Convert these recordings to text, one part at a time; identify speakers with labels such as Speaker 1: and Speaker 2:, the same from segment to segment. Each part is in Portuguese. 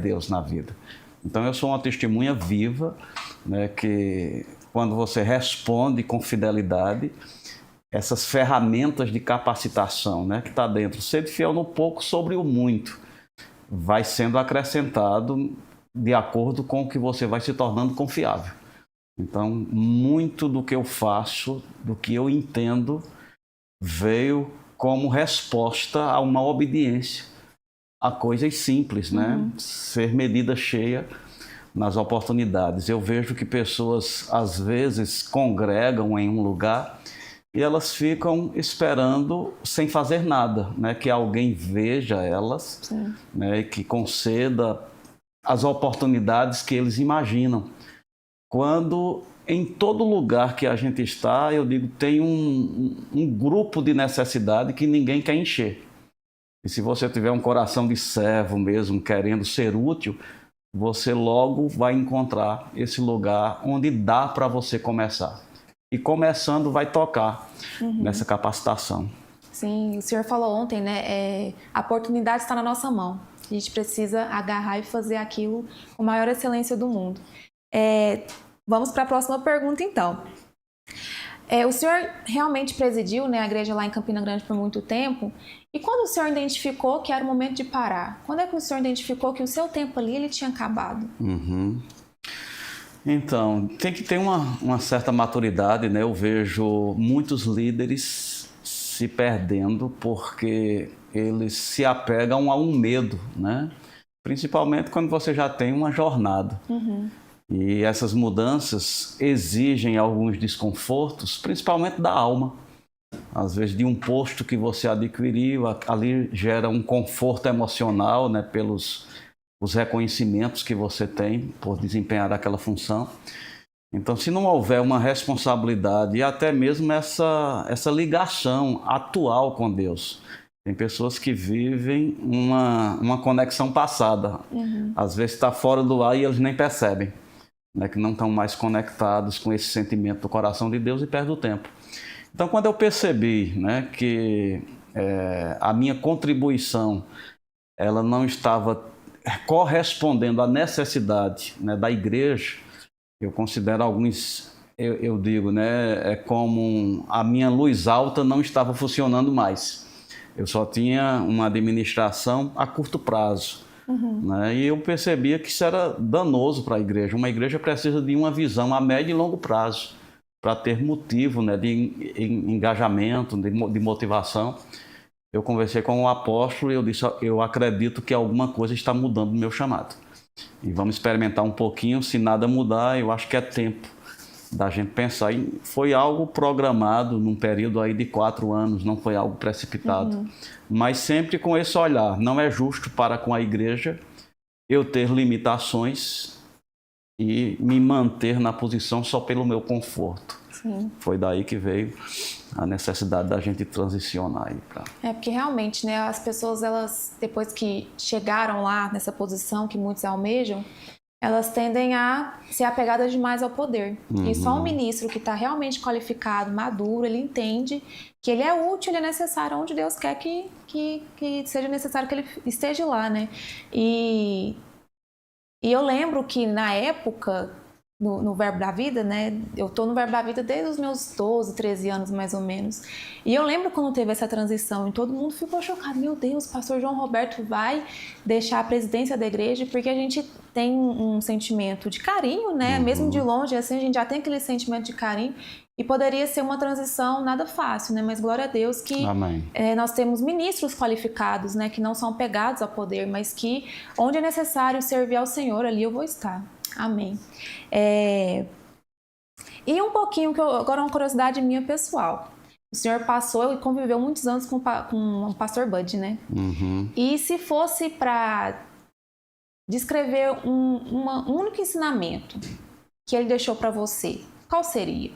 Speaker 1: Deus na vida. Então eu sou uma testemunha viva, né, que quando você responde com fidelidade, essas ferramentas de capacitação, né, que está dentro, ser fiel no pouco sobre o muito, vai sendo acrescentado de acordo com o que você vai se tornando confiável. Então, muito do que eu faço, do que eu entendo, veio como resposta a uma obediência a coisas simples, né? Ser medida cheia nas oportunidades. Eu vejo que pessoas, às vezes, congregam em um lugar e elas ficam esperando sem fazer nada, né? Que alguém veja elas, né? E que conceda as oportunidades que eles imaginam. Quando em todo lugar que a gente está, eu digo, tem um grupo de necessidade que ninguém quer encher. E se você tiver um coração de servo mesmo, querendo ser útil, você logo vai encontrar esse lugar onde dá para você começar. E começando vai tocar nessa capacitação.
Speaker 2: Sim, o senhor falou ontem, né? A oportunidade está na nossa mão. A gente precisa agarrar e fazer aquilo com a maior excelência do mundo. Vamos para a próxima pergunta, então. O senhor realmente presidiu, né, a igreja lá em Campina Grande por muito tempo. E quando o senhor identificou que era o momento de parar? Quando é que o senhor identificou que o seu tempo ali ele tinha acabado?
Speaker 1: Então, tem que ter uma certa maturidade, né? Eu vejo muitos líderes se perdendo porque eles se apegam a um medo, né? Principalmente quando você já tem uma jornada. E essas mudanças exigem alguns desconfortos, principalmente da alma. Às vezes de um posto que você adquiriu, ali gera um conforto emocional, né, pelos os reconhecimentos que você tem por desempenhar aquela função. Então, se não houver uma responsabilidade e até mesmo essa ligação atual com Deus, tem pessoas que vivem uma conexão passada. Às vezes está fora do ar e eles nem percebem, né, que não estão mais conectados com esse sentimento do coração de Deus e perdem o tempo. Então, quando eu percebi, né, que a minha contribuição ela não estava correspondendo à necessidade, né, da igreja, eu considero alguns, eu digo, né, como a minha luz alta não estava funcionando mais. Eu só tinha uma administração a curto prazo. Né, e eu percebia que isso era danoso para a igreja. Uma igreja precisa de uma visão a médio e longo prazo para ter motivo, né, de engajamento, de motivação. Eu conversei com o apóstolo e eu disse, eu acredito que alguma coisa está mudando no meu chamado. E vamos experimentar um pouquinho, se nada mudar, eu acho que é tempo da gente pensar. E foi algo programado num período aí de 4 anos, não foi algo precipitado. Mas sempre com esse olhar, não é justo para com a igreja eu ter limitações e me manter na posição só pelo meu conforto. Foi daí que veio a necessidade da gente transicionar aí pra...
Speaker 2: Porque realmente, né, as pessoas, elas, depois que chegaram lá nessa posição que muitos almejam, elas tendem a ser apegadas demais ao poder. E só um ministro que está realmente qualificado, maduro, ele entende que ele é útil, ele é necessário onde Deus quer que seja necessário que ele esteja lá, né? E eu lembro que na época, no Verbo da Vida, né? Eu tô no Verbo da Vida desde os meus 12, 13 anos, mais ou menos. E eu lembro quando teve essa transição e todo mundo ficou chocado. Meu Deus, o pastor João Roberto vai deixar a presidência da igreja, porque a gente tem um sentimento de carinho, né? Mesmo de longe, assim, a gente já tem aquele sentimento de carinho. E poderia ser uma transição nada fácil, né? Mas glória a Deus que nós temos ministros qualificados, né? Que não são apegados ao poder, mas que onde é necessário servir ao Senhor, ali eu vou estar. Amém. E um pouquinho, agora uma curiosidade minha pessoal. O senhor passou e conviveu muitos anos com o pastor Bud, né? E se fosse para descrever um único ensinamento que ele deixou para você, qual seria?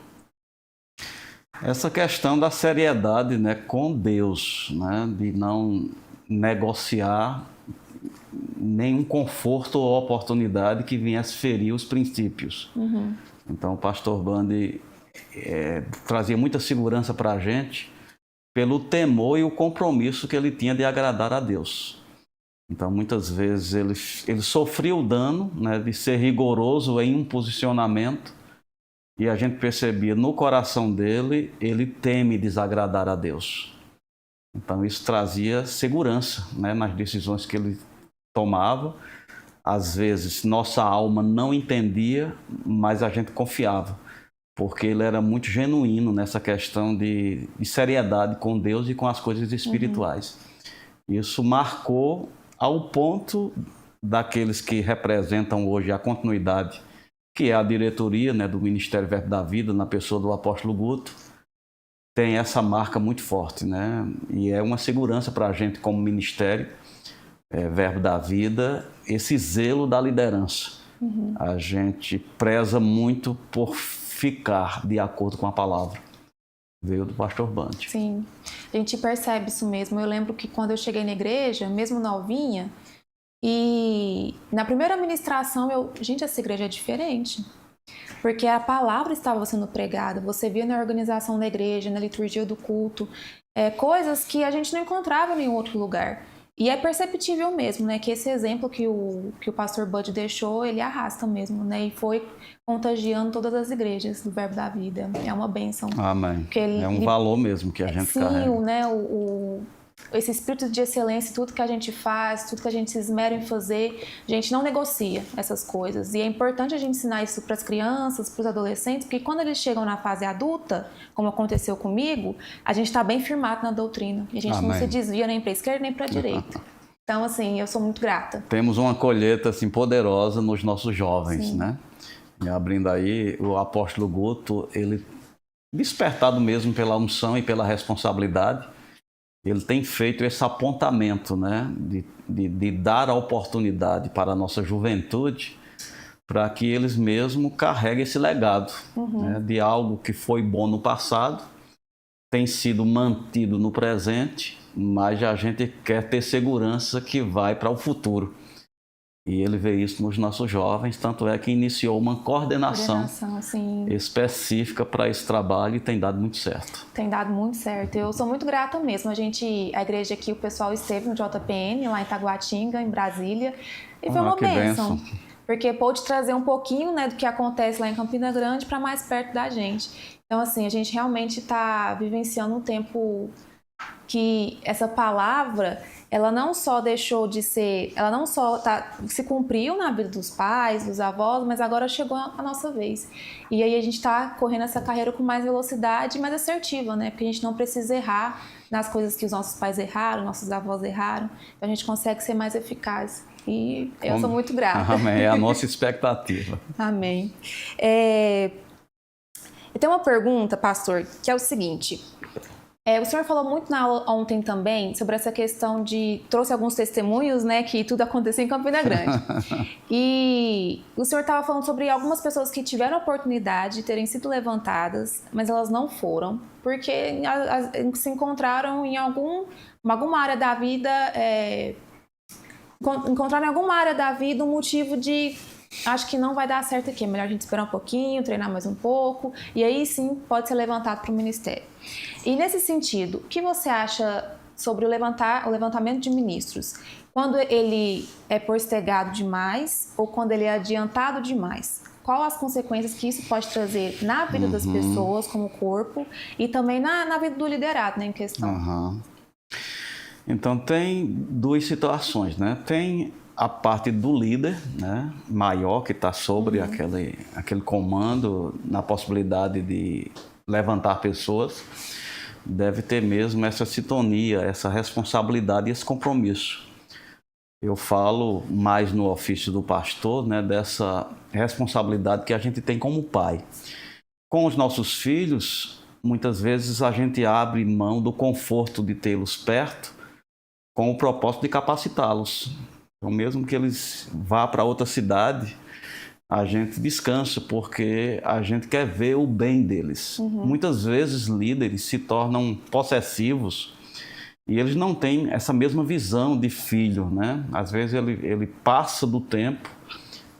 Speaker 1: Essa questão da seriedade, né, com Deus, né, de não negociar nenhum conforto ou oportunidade que viesse ferir os princípios. Então o pastor Bandi trazia muita segurança para a gente pelo temor e o compromisso que ele tinha de agradar a Deus. Então, muitas vezes, ele sofria o dano, né, de ser rigoroso em um posicionamento, e a gente percebia no coração dele, ele teme desagradar a Deus. Então, isso trazia segurança, né, nas decisões que ele tomava. Às vezes, nossa alma não entendia, mas a gente confiava, porque ele era muito genuíno nessa questão de seriedade com Deus e com as coisas espirituais. Isso marcou ao ponto daqueles que representam hoje a continuidade, que é a diretoria, né, do Ministério Verbo da Vida, na pessoa do apóstolo Guto, tem essa marca muito forte, né? E é uma segurança para a gente como ministério, Verbo da Vida, esse zelo da liderança. A gente preza muito por ficar de acordo com a palavra. Veio do pastor Band.
Speaker 2: Sim, a gente percebe isso mesmo. Eu lembro que quando eu cheguei na igreja, mesmo novinha, e na primeira ministração, gente, essa igreja é diferente. Porque a palavra estava sendo pregada, você via na organização da igreja, na liturgia do culto, coisas que a gente não encontrava em nenhum outro lugar. E é perceptível mesmo, né, que esse exemplo que o pastor Bud deixou, ele arrasta mesmo, né, e foi contagiando todas as igrejas do Verbo da Vida. É uma bênção.
Speaker 1: Amém. É um valor mesmo que a gente carrega.
Speaker 2: Sim, né, esse espírito de excelência, tudo que a gente faz, tudo que a gente se esmera em fazer, a gente não negocia essas coisas. E é importante a gente ensinar isso para as crianças, para os adolescentes, porque quando eles chegam na fase adulta, como aconteceu comigo, a gente está bem firmado na doutrina. E a gente não se desvia nem para a esquerda nem para a direita. Então, assim, eu sou muito grata.
Speaker 1: Temos uma colheita assim, poderosa nos nossos jovens, né? E abrindo aí, o apóstolo Guto, ele, despertado mesmo pela unção e pela responsabilidade, ele tem feito esse apontamento, né, de dar a oportunidade para a nossa juventude, para que eles mesmos carreguem esse legado, né, de algo que foi bom no passado, tem sido mantido no presente, mas a gente quer ter segurança que vai para o futuro. E ele vê isso nos nossos jovens, tanto é que iniciou uma coordenação específica para esse trabalho e tem dado muito certo.
Speaker 2: Tem dado muito certo. Eu sou muito grata mesmo. A igreja aqui, o pessoal esteve no JPN, lá em Taguatinga, em Brasília, e foi uma bênção. Porque pôde trazer um pouquinho, né, do que acontece lá em Campina Grande para mais perto da gente. Então, assim, a gente realmente está vivenciando um tempo que essa palavra, ela não só deixou de ser, ela não só se cumpriu na vida dos pais, dos avós, mas agora chegou a nossa vez. E aí a gente está correndo essa carreira com mais velocidade e mais assertiva, né? Porque a gente não precisa errar nas coisas que os nossos pais erraram, nossos avós erraram. Então a gente consegue ser mais eficaz. E eu sou muito grata.
Speaker 1: Amém, é a nossa expectativa.
Speaker 2: Amém. Eu tenho uma pergunta, pastor, que é o seguinte... o senhor falou muito na aula ontem também sobre essa questão trouxe alguns testemunhos, né, que tudo aconteceu em Campina Grande. E o senhor estava falando sobre algumas pessoas que tiveram a oportunidade de terem sido levantadas, mas elas não foram, porque se encontraram em alguma área da vida, encontraram em alguma área da vida um motivo de... Acho que não vai dar certo aqui, é melhor a gente esperar um pouquinho, treinar mais um pouco, e aí sim pode ser levantado para o ministério. E nesse sentido, o que você acha sobre o levantamento de ministros? Quando ele é postergado demais ou quando ele é adiantado demais? Qual as consequências que isso pode trazer na vida das pessoas como corpo e também na vida do liderado, né, em questão?
Speaker 1: Então tem duas situações, né? Tem a parte do líder, né, maior, que está sobre aquele comando, na possibilidade de levantar pessoas, deve ter mesmo essa sintonia, essa responsabilidade e esse compromisso. Eu falo mais no ofício do pastor, né, dessa responsabilidade que a gente tem como pai. Com os nossos filhos, muitas vezes a gente abre mão do conforto de tê-los perto com o propósito de capacitá-los. Então, mesmo que eles vá para outra cidade, a gente descansa, porque a gente quer ver o bem deles. Muitas vezes, líderes se tornam possessivos e eles não têm essa mesma visão de filho, né? Às vezes, ele passa do tempo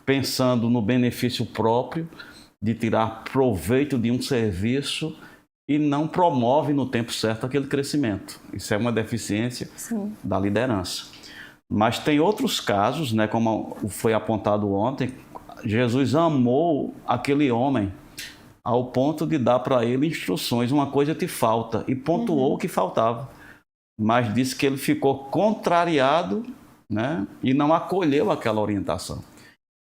Speaker 1: pensando no benefício próprio, de tirar proveito de um serviço e não promove no tempo certo aquele crescimento. Isso é uma deficiência da liderança. Mas tem outros casos, né, como foi apontado ontem, Jesus amou aquele homem ao ponto de dar para ele instruções, uma coisa te falta, e pontuou o que faltava. Mas disse que ele ficou contrariado, né, e não acolheu aquela orientação.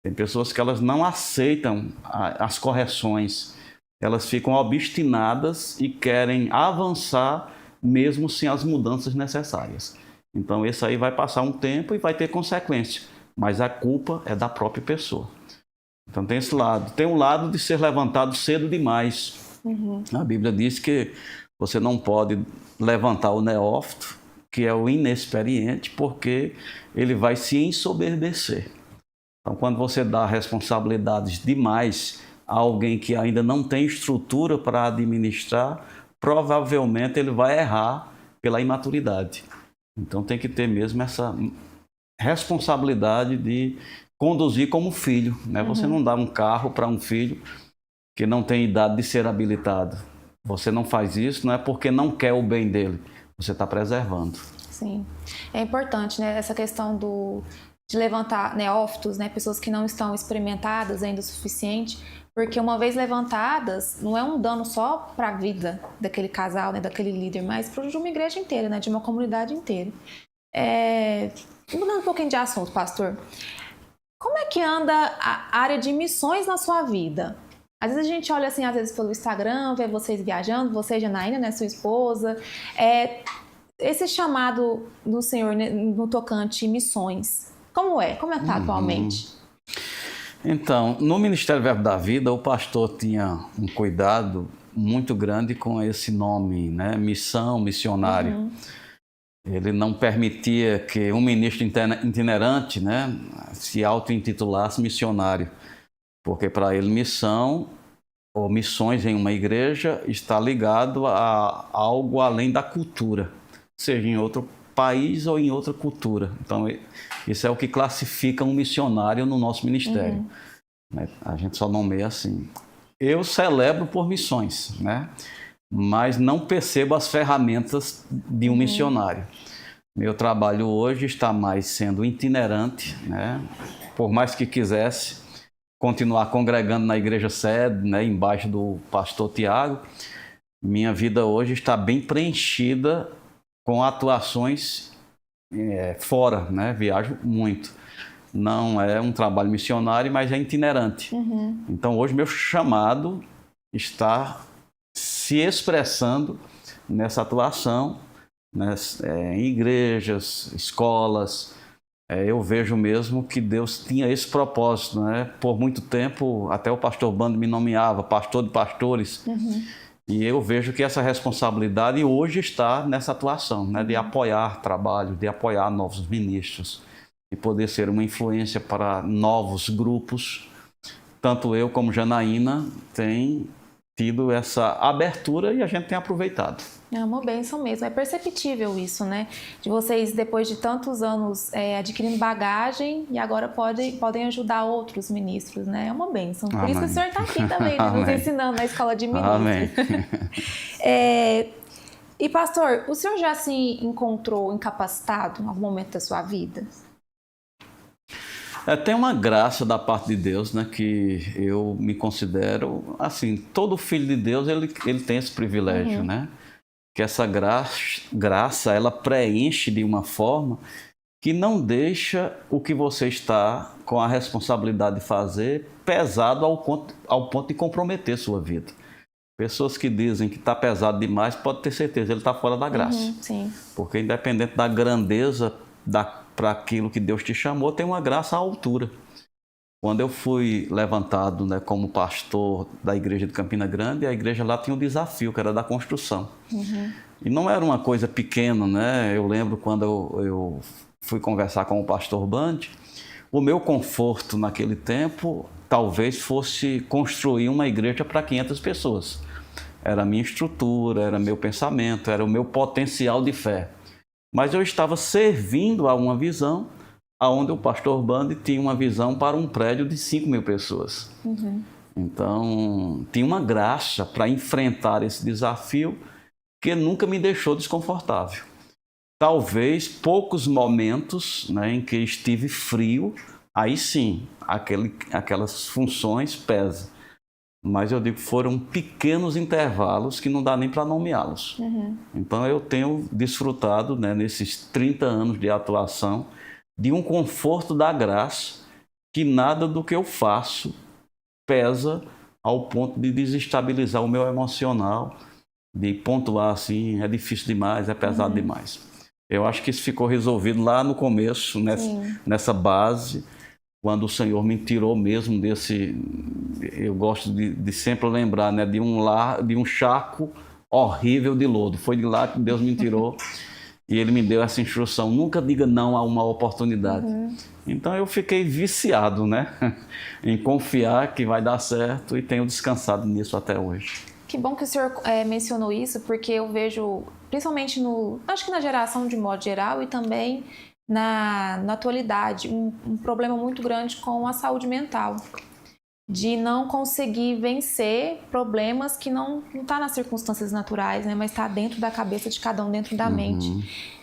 Speaker 1: Tem pessoas que elas não aceitam as correções, elas ficam obstinadas e querem avançar mesmo sem as mudanças necessárias. Então esse aí vai passar um tempo e vai ter consequência, mas a culpa é da própria pessoa. Então tem esse lado. Tem o lado de ser levantado cedo demais. A Bíblia diz que você não pode levantar o neófito, que é o inexperiente, porque ele vai se ensoberbecer. Então, quando você dá responsabilidades demais a alguém que ainda não tem estrutura para administrar, provavelmente ele vai errar pela imaturidade. Então, tem que ter mesmo essa responsabilidade de conduzir como filho, né? Você não dá um carro para um filho que não tem idade de ser habilitado. Você não faz isso, não é porque não quer o bem dele, você está preservando.
Speaker 2: Sim, é importante, né, essa questão de levantar neófitos, né, pessoas que não estão experimentadas ainda o suficiente, porque uma vez levantadas, não é um dano só para a vida daquele casal, né, daquele líder, mas para uma igreja inteira, né, de uma comunidade inteira. Mudando um pouquinho de assunto, pastor, como é que anda a área de missões na sua vida? Às vezes a gente olha assim, às vezes pelo Instagram, vê vocês viajando, você, Janaína, né, sua esposa, esse chamado do Senhor, né, no tocante missões, como é está atualmente?
Speaker 1: Então, no Ministério Verbo da Vida, o pastor tinha um cuidado muito grande com esse nome, né? Missão, missionário. Ele não permitia que um ministro itinerante, né, se auto-intitulasse missionário, porque para ele missão ou missões em uma igreja está ligado a algo além da cultura, seja em outro país ou em outra cultura. Então, isso é o que classifica um missionário no nosso ministério. A gente só nomeia assim. Eu celebro por missões, né? Mas não percebo as ferramentas de um missionário. Meu trabalho hoje está mais sendo itinerante, né? Por mais que quisesse continuar congregando na igreja sede, né, embaixo do pastor Tiago, minha vida hoje está bem preenchida com atuações fora, né? Viajo muito. Não é um trabalho missionário, mas é itinerante. Então, hoje, meu chamado está se expressando nessa atuação, né? Em igrejas, escolas. Eu vejo mesmo que Deus tinha esse propósito, né? Por muito tempo, até o pastor Bando me nomeava pastor de pastores. E eu vejo que essa responsabilidade hoje está nessa atuação, né? De apoiar trabalho, de apoiar novos ministros, e poder ser uma influência para novos grupos. Tanto eu como Janaína tem tido essa abertura e a gente tem aproveitado.
Speaker 2: É uma bênção mesmo, é perceptível isso, né? De vocês, depois de tantos anos adquirindo bagagem e agora podem ajudar outros ministros, né? É uma bênção. Por isso que o senhor está aqui também, né? Nos ensinando na escola de ministros.
Speaker 1: Amém.
Speaker 2: E pastor, o senhor já se encontrou incapacitado em algum momento da sua vida?
Speaker 1: Tem uma graça da parte de Deus, né, que eu me considero, assim, todo filho de Deus, ele tem esse privilégio, né? Que essa graça, ela preenche de uma forma que não deixa o que você está com a responsabilidade de fazer pesado ao ponto de comprometer sua vida. Pessoas que dizem que está pesado demais, pode ter certeza, ele está fora da graça.
Speaker 2: Sim.
Speaker 1: Porque independente da grandeza para aquilo que Deus te chamou, tem uma graça à altura. Quando eu fui levantado, né, como pastor da igreja de Campina Grande, a igreja lá tinha um desafio, que era da construção. E não era uma coisa pequena, né? Eu lembro quando eu fui conversar com o pastor Band, o meu conforto naquele tempo talvez fosse construir uma igreja para 500 pessoas. Era a minha estrutura, era meu pensamento, era o meu potencial de fé. Mas eu estava servindo a uma visão onde o pastor Band tinha uma visão para um prédio de 5.000 pessoas. Então, tinha uma graça para enfrentar esse desafio que nunca me deixou desconfortável. talvez poucos momentos, né, em que estive frio, aí sim, aquelas funções pesam. Mas eu digo, foram pequenos intervalos que não dá nem para nomeá-los. Então eu tenho desfrutado, né, nesses 30 anos de atuação, de um conforto da graça que nada do que eu faço pesa ao ponto de desestabilizar o meu emocional, de pontuar assim, é difícil demais, é pesado demais. Eu acho que isso ficou resolvido lá no começo, nessa base, quando o Senhor me tirou mesmo desse... Eu gosto de sempre lembrar, né, de um charco horrível de lodo. Foi de lá que Deus me tirou e Ele me deu essa instrução: nunca diga não a uma oportunidade. Então eu fiquei viciado, né, em confiar que vai dar certo e tenho descansado nisso até hoje.
Speaker 2: Que bom que o senhor mencionou isso, porque eu vejo, principalmente acho que na geração de modo geral e também na atualidade, um problema muito grande com a saúde mental. De não conseguir vencer problemas que não tá nas circunstâncias naturais, né, mas está dentro da cabeça de cada um, dentro da mente.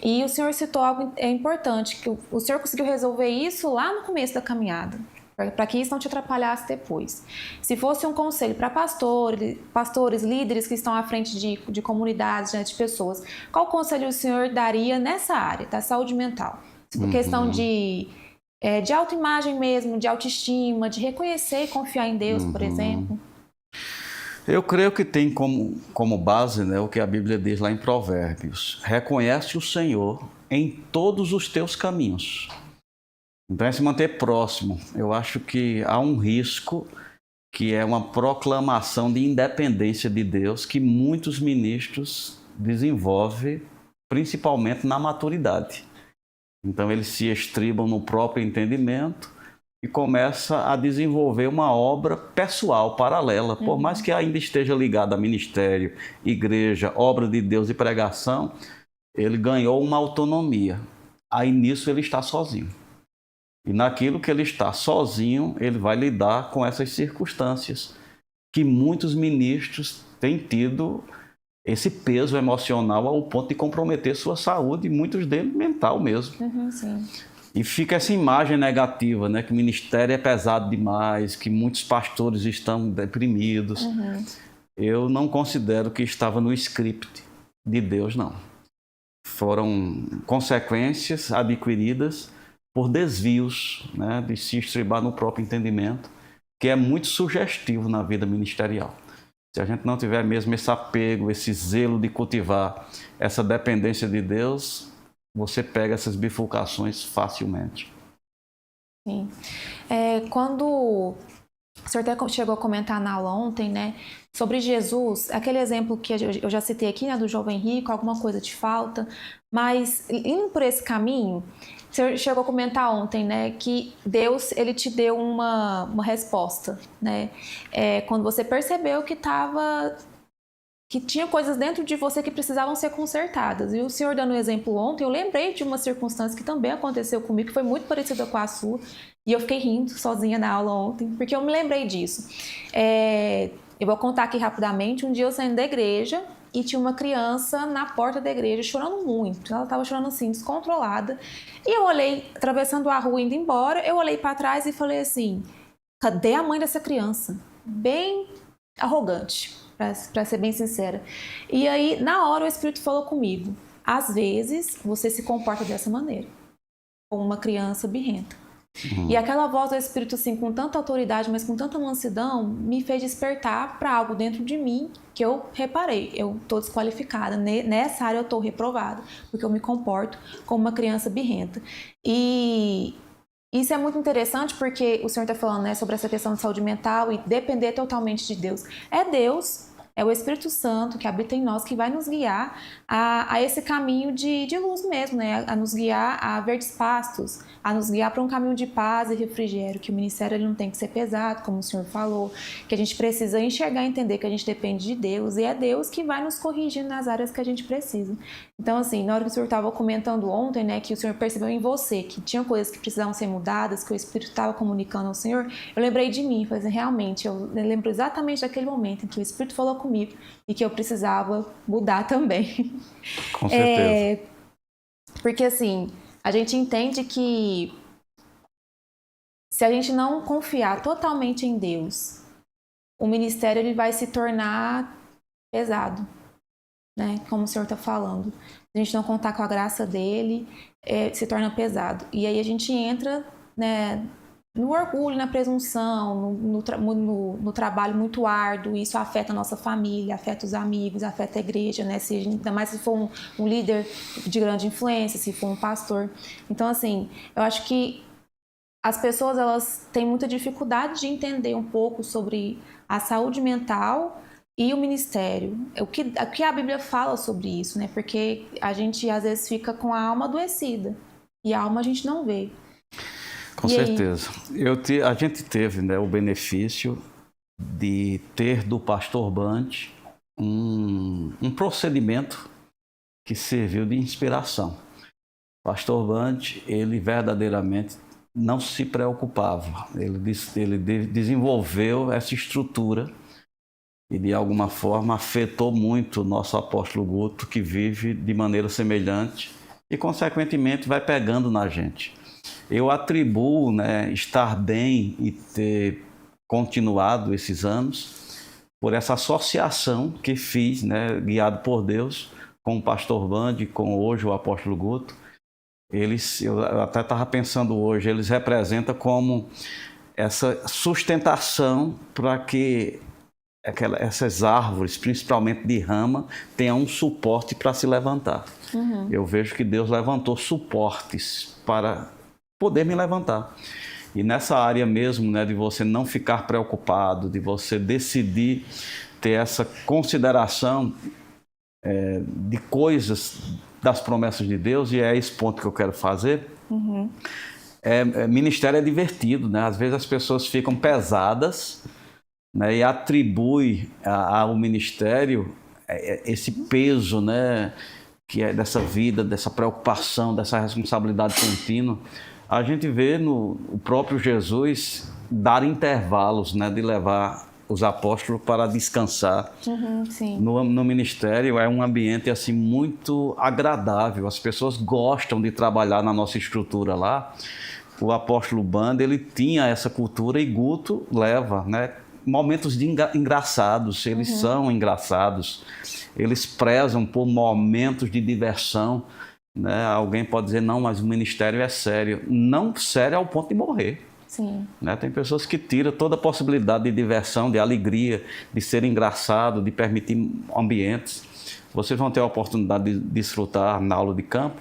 Speaker 2: E o senhor citou algo importante, que o senhor conseguiu resolver isso lá no começo da caminhada, para que isso não te atrapalhasse depois. Se fosse um conselho para pastores, líderes que estão à frente de comunidades, né, de pessoas, qual conselho o senhor daria nessa área da saúde mental? Por questão de autoimagem mesmo, de autoestima, de reconhecer e confiar em Deus, por exemplo?
Speaker 1: Eu creio que tem como base, né, o que a Bíblia diz lá em Provérbios: reconhece o Senhor em todos os teus caminhos. Então é se manter próximo. Eu acho que há um risco, que é uma proclamação de independência de Deus, que muitos ministros desenvolvem, principalmente na maturidade. Então eles se estribam no próprio entendimento e começam a desenvolver uma obra pessoal paralela, por mais que ainda esteja ligado a ministério, igreja, obra de Deus e pregação, ele ganhou uma autonomia. Aí nisso ele está sozinho. E naquilo que ele está sozinho, ele vai lidar com essas circunstâncias que muitos ministros têm tido esse peso emocional ao ponto de comprometer sua saúde, e muitos deles mental mesmo.
Speaker 2: Sim.
Speaker 1: E fica essa imagem negativa, né, que o ministério é pesado demais, que muitos pastores estão deprimidos. Eu não considero que estava no script de Deus, não. Foram consequências adquiridas por desvios, né, de se estribar no próprio entendimento, que é muito sugestivo na vida ministerial. Se a gente não tiver mesmo esse apego, esse zelo de cultivar essa dependência de Deus, você pega essas bifurcações facilmente.
Speaker 2: Sim. Quando o senhor até chegou a comentar na aula ontem, né, sobre Jesus, aquele exemplo que eu já citei aqui, né, do jovem rico, alguma coisa te falta, mas indo por esse caminho, o senhor chegou a comentar ontem, né, que Deus, ele te deu uma resposta, né, quando você percebeu que tinha coisas dentro de você que precisavam ser consertadas. E o senhor dando o exemplo ontem, eu lembrei de uma circunstância que também aconteceu comigo, que foi muito parecida com a sua, e eu fiquei rindo sozinha na aula ontem, porque eu me lembrei disso. Eu vou contar aqui rapidamente. Um dia eu saindo da igreja e tinha uma criança na porta da igreja chorando muito. Ela estava chorando assim, descontrolada. E eu olhei, atravessando a rua, indo embora, eu olhei para trás e falei assim: cadê a mãe dessa criança? Bem arrogante, para ser bem sincera. E aí, na hora, o Espírito falou comigo: às vezes, você se comporta dessa maneira, como uma criança birrenta. E aquela voz do Espírito, assim, com tanta autoridade, mas com tanta mansidão, me fez despertar para algo dentro de mim que eu reparei. Eu estou desqualificada, nessa área eu estou reprovada, porque eu me comporto como uma criança birrenta. E isso é muito interessante porque o senhor está falando, né, sobre essa questão de saúde mental e depender totalmente de Deus. É o Espírito Santo que habita em nós que vai nos guiar a esse caminho de luz mesmo, né? A nos guiar a verdes pastos, a nos guiar para um caminho de paz e refrigério, que o ministério ele não tem que ser pesado, como o senhor falou, que a gente precisa enxergar e entender que a gente depende de Deus e é Deus que vai nos corrigir nas áreas que a gente precisa. Então, assim, na hora que o senhor estava comentando ontem, né, que o senhor percebeu em você que tinha coisas que precisavam ser mudadas, que o Espírito estava comunicando ao senhor, eu lembrei de mim, falei assim, realmente, eu lembro exatamente daquele momento em que o Espírito falou comigo e que eu precisava mudar também.
Speaker 1: Com certeza.
Speaker 2: Porque, assim, a gente entende que se a gente não confiar totalmente em Deus, o ministério ele vai se tornar pesado, né? Como o senhor está falando. Se a gente não contar com a graça dele, se torna pesado. E aí a gente entra, né, no orgulho, na presunção, no trabalho muito árduo. Isso afeta a nossa família, afeta os amigos, afeta a igreja, né? Ainda mais se for um líder de grande influência, se for um pastor. Então, assim, eu acho que as pessoas elas têm muita dificuldade de entender um pouco sobre a saúde mental e o ministério. O que a Bíblia fala sobre isso, né? Porque a gente às vezes fica com a alma adoecida e a alma a gente não vê.
Speaker 1: Com certeza. A gente teve, né, o benefício de ter do pastor Band um procedimento que serviu de inspiração. O pastor Band, ele verdadeiramente não se preocupava. Ele desenvolveu essa estrutura e, de alguma forma, afetou muito o nosso apóstolo Guto, que vive de maneira semelhante e, consequentemente, vai pegando na gente. Eu atribuo, né, estar bem e ter continuado esses anos por essa associação que fiz, né, guiado por Deus, com o pastor Band, com hoje o apóstolo Guto. Eu até estava pensando hoje, eles representam como essa sustentação para que essas árvores, principalmente de rama, tenham um suporte para se levantar. Uhum. Eu vejo que Deus levantou suportes para poder me levantar. E nessa área mesmo, né, de você não ficar preocupado, de você decidir ter essa consideração de coisas das promessas de Deus, e é esse ponto que eu quero fazer. Uhum. Ministério é divertido, né? Às vezes as pessoas ficam pesadas, né, e atribuem ao ministério esse peso, né, que é dessa vida, dessa preocupação, dessa responsabilidade contínua. A gente vê o próprio Jesus dar intervalos, né, de levar os apóstolos para descansar.
Speaker 2: Uhum, sim.
Speaker 1: No ministério é um ambiente assim muito agradável, as pessoas gostam de trabalhar na nossa estrutura lá. O apóstolo Band, ele tinha essa cultura, e Guto leva, né, momentos engraçados, eles são engraçados, eles prezam por momentos de diversão, né? Alguém pode dizer, não, mas o ministério é sério. Não sério ao ponto de morrer.
Speaker 2: Sim.
Speaker 1: Né? Tem pessoas que tiram toda a possibilidade de diversão, de alegria, de ser engraçado, de permitir ambientes. Vocês vão ter a oportunidade de desfrutar na aula de campo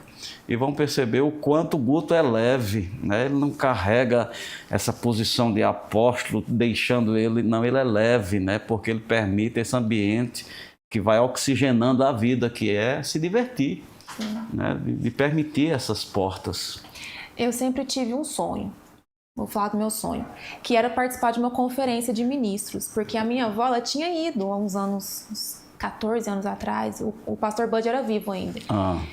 Speaker 1: e vão perceber o quanto o Guto é leve, né? Ele não carrega essa posição de apóstolo, deixando ele... Não, ele é leve, né? Porque ele permite esse ambiente que vai oxigenando a vida, que é se divertir, né? De permitir essas portas.
Speaker 2: Eu sempre tive um sonho. Vou falar do meu sonho, que era participar de uma conferência de ministros, porque a minha avó, ela tinha ido há uns 14 anos atrás, o pastor Bud era vivo ainda.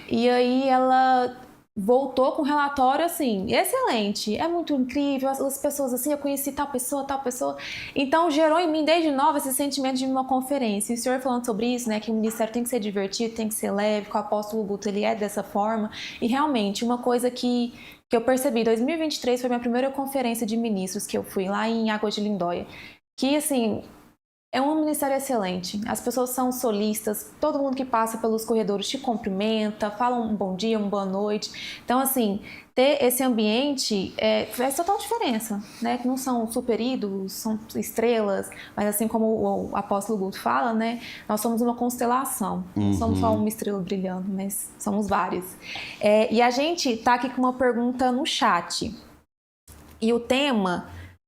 Speaker 2: E aí ela voltou com um relatório assim, excelente, é muito incrível, as pessoas assim, eu conheci tal pessoa. Então gerou em mim desde nova esse sentimento de uma conferência. E o senhor falando sobre isso, né, que o ministério tem que ser divertido, tem que ser leve, que o apóstolo Guto, ele é dessa forma. E realmente, uma coisa que eu percebi, 2023 foi minha primeira conferência de ministros que eu fui lá em Água de Lindóia, que assim, é um ministério excelente, as pessoas são solistas, todo mundo que passa pelos corredores te cumprimenta, fala um bom dia, uma boa noite. Então assim, ter esse ambiente faz total diferença, né? Que não são super ídolos, são estrelas, mas assim como o apóstolo Guto fala, né? Nós somos uma constelação, não somos só uma estrela brilhando, mas somos várias. E a gente tá aqui com uma pergunta no chat, e o tema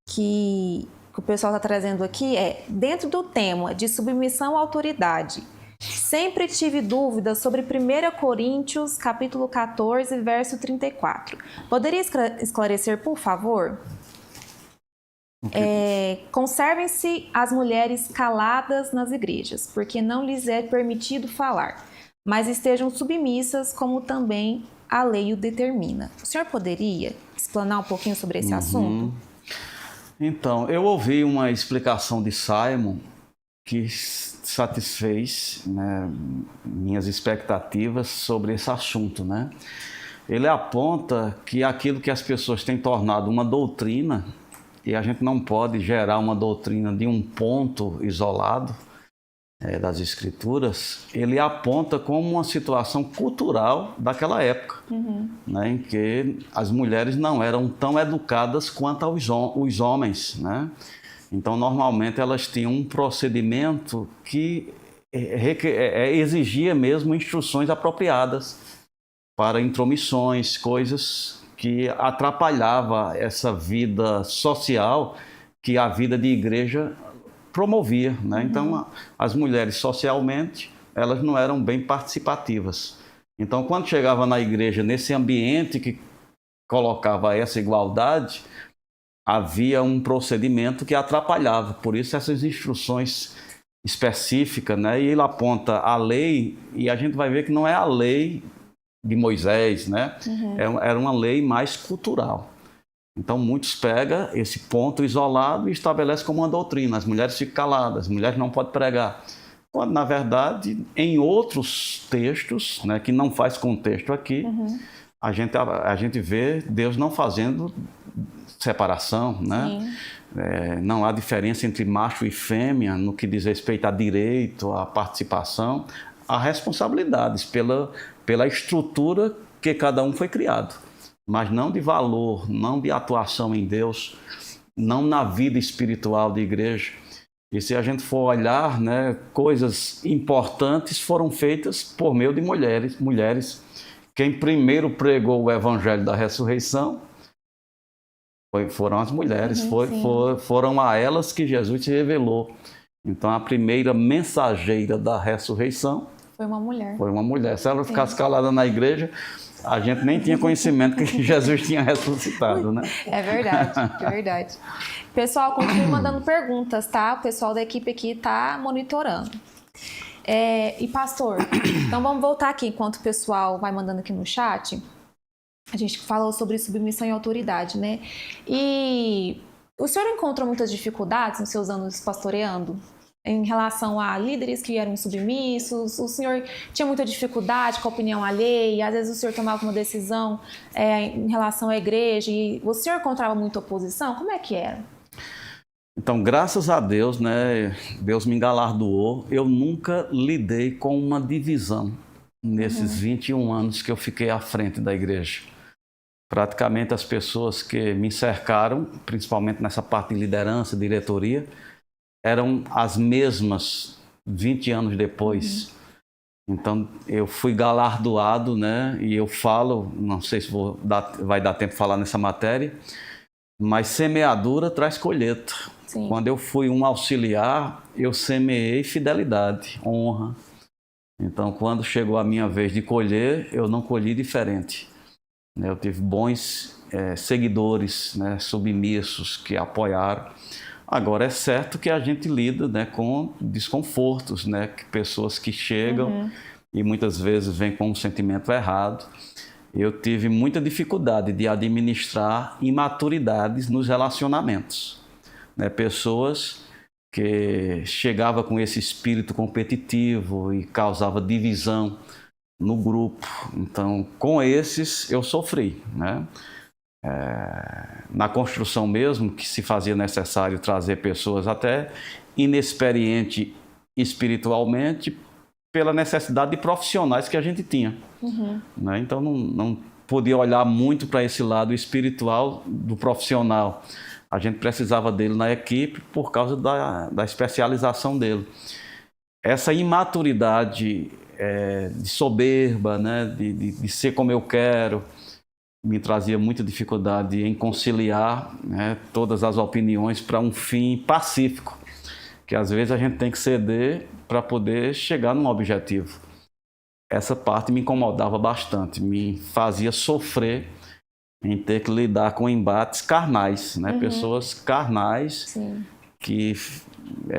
Speaker 2: que o pessoal está trazendo aqui dentro do tema de submissão à autoridade. Sempre tive dúvidas sobre 1 Coríntios, capítulo 14, verso 34. Poderia esclarecer, por favor? Conservem-se as mulheres caladas nas igrejas, porque não lhes é permitido falar, mas estejam submissas, como também a lei o determina. O senhor poderia explanar um pouquinho sobre esse assunto?
Speaker 1: Então, eu ouvi uma explicação de Simon que satisfez, né, minhas expectativas sobre esse assunto, né? ele aponta que aquilo que as pessoas têm tornado uma doutrina, e a gente não pode gerar uma doutrina de um ponto isolado das Escrituras, ele aponta como uma situação cultural daquela época, né, em que as mulheres não eram tão educadas quanto os homens, né? Então, normalmente, elas tinham um procedimento que exigia mesmo instruções apropriadas para intromissões, coisas que atrapalhavam essa vida social que a vida de igreja promovia, né? Então, as mulheres socialmente, elas não eram bem participativas. Então, quando chegava na igreja, nesse ambiente que colocava essa igualdade, havia um procedimento que atrapalhava. Por isso, essas instruções específicas, né? E ele aponta a lei, e a gente vai ver que não é a lei de Moisés, né? Era uma lei mais cultural. Então, muitos pegam esse ponto isolado e estabelecem como uma doutrina. As mulheres ficam caladas, as mulheres não podem pregar. Quando, na verdade, em outros textos, né, que não faz contexto aqui, a gente vê Deus não fazendo separação, né? Não há diferença entre macho e fêmea no que diz respeito a direito, a participação, há responsabilidades pela estrutura que cada um foi criado. Mas não de valor, não de atuação em Deus, não na vida espiritual da igreja. E se a gente for olhar, né, coisas importantes foram feitas por meio de mulheres. Quem primeiro pregou o evangelho da ressurreição foram as mulheres, foram a elas que Jesus se revelou. Então, a primeira mensageira da ressurreição
Speaker 2: foi uma mulher.
Speaker 1: Foi uma mulher. Se ela ficasse calada na igreja, a gente nem tinha conhecimento que Jesus tinha ressuscitado, né?
Speaker 2: É verdade, é verdade. Pessoal, continue mandando perguntas, tá? O pessoal da equipe aqui tá monitorando. E pastor, então vamos voltar aqui enquanto o pessoal vai mandando aqui no chat. A gente falou sobre submissão e autoridade, né? E o senhor encontrou muitas dificuldades nos seus anos pastoreando? Em relação a líderes que eram submissos, o senhor tinha muita dificuldade com a opinião alheia, às vezes o senhor tomava uma decisão em relação à igreja e o senhor encontrava muita oposição? Como é que era?
Speaker 1: Então, graças a Deus, né, Deus me galardoou, eu nunca lidei com uma divisão nesses 21 anos que eu fiquei à frente da igreja. Praticamente as pessoas que me cercaram, principalmente nessa parte de liderança, diretoria, eram as mesmas 20 anos depois. Então, eu fui galardoado, né? E eu falo, não sei se vai dar tempo de falar nessa matéria, mas semeadura traz colheita. Sim. Quando eu fui um auxiliar, eu semeei fidelidade, honra. Então, quando chegou a minha vez de colher, eu não colhi diferente. Eu tive bons seguidores, né, submissos, que apoiaram. Agora, é certo que a gente lida, né, com desconfortos, né, que pessoas que chegam e muitas vezes vêm com um sentimento errado. Eu tive muita dificuldade de administrar imaturidades nos relacionamentos, né, pessoas que chegavam com esse espírito competitivo e causava divisão no grupo. Então, com esses eu sofri, né? Na construção mesmo, que se fazia necessário trazer pessoas até inexperientes espiritualmente, pela necessidade de profissionais que a gente tinha. Né? Então, não podia olhar muito para esse lado espiritual do profissional. A gente precisava dele na equipe por causa da especialização dele. Essa imaturidade de soberba, né? de ser como eu quero, me trazia muita dificuldade em conciliar, né, todas as opiniões para um fim pacífico, que às vezes a gente tem que ceder para poder chegar num objetivo. Essa parte me incomodava bastante, me fazia sofrer em ter que lidar com embates carnais, né, pessoas carnais. Sim. Que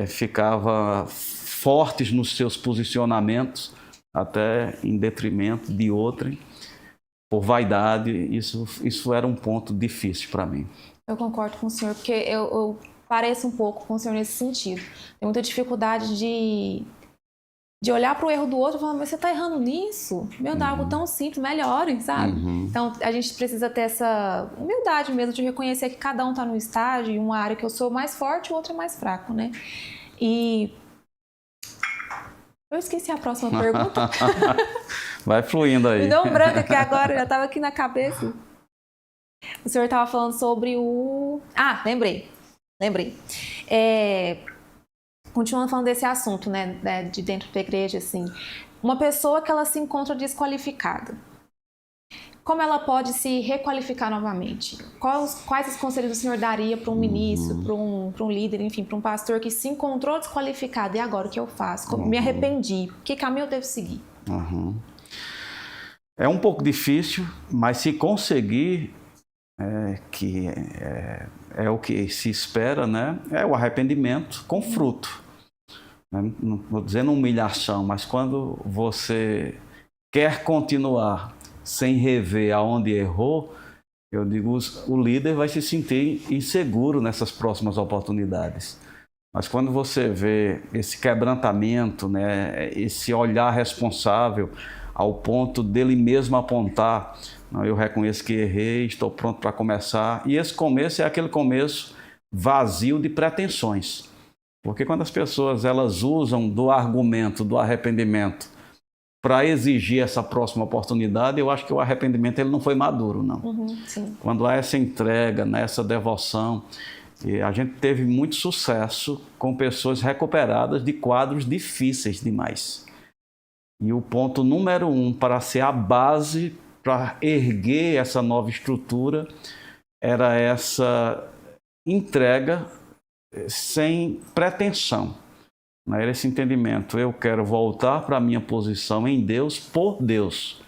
Speaker 1: ficavam fortes nos seus posicionamentos, até em detrimento de outrem. Por vaidade, isso era um ponto difícil para mim.
Speaker 2: Eu concordo com o senhor, porque eu pareço um pouco com o senhor nesse sentido. Tenho muita dificuldade de de olhar para o erro do outro e falar, mas você está errando nisso? Meu, dá algo tão simples, melhore, sabe? Então, a gente precisa ter essa humildade mesmo de reconhecer que cada um está num estágio, em uma área que eu sou mais forte e o outro é mais fraco, né? E eu esqueci a próxima pergunta.
Speaker 1: Vai fluindo aí.
Speaker 2: Me deu um branco aqui agora, já estava aqui na cabeça. O senhor estava falando sobre o... Ah, lembrei. Continuando falando desse assunto, né, de dentro da igreja, assim, uma pessoa que ela se encontra desqualificada, como ela pode se requalificar novamente? Quais os conselhos o senhor daria para um ministro, para um líder, enfim, para um pastor que se encontrou desqualificado? E agora, o que eu faço? Me arrependi. Que caminho eu devo seguir?
Speaker 1: É um pouco difícil, mas se conseguir, é o que se espera, né? É o arrependimento com fruto. Não estou dizendo humilhação, mas quando você quer continuar sem rever aonde errou, eu digo, o líder vai se sentir inseguro nessas próximas oportunidades. Mas quando você vê esse quebrantamento, né, esse olhar responsável, ao ponto dele mesmo apontar, não, eu reconheço que errei, estou pronto para começar. E esse começo é aquele começo vazio de pretensões. Porque quando as pessoas elas usam do argumento do arrependimento para exigir essa próxima oportunidade, eu acho que o arrependimento ele não foi maduro, não.
Speaker 2: Sim.
Speaker 1: Quando há essa entrega, né, essa devoção, e a gente teve muito sucesso com pessoas recuperadas de quadros difíceis demais. E o ponto número 1 para ser a base para erguer essa nova estrutura era essa entrega sem pretensão. Era esse entendimento, eu quero voltar para a minha posição em Deus, por Deus.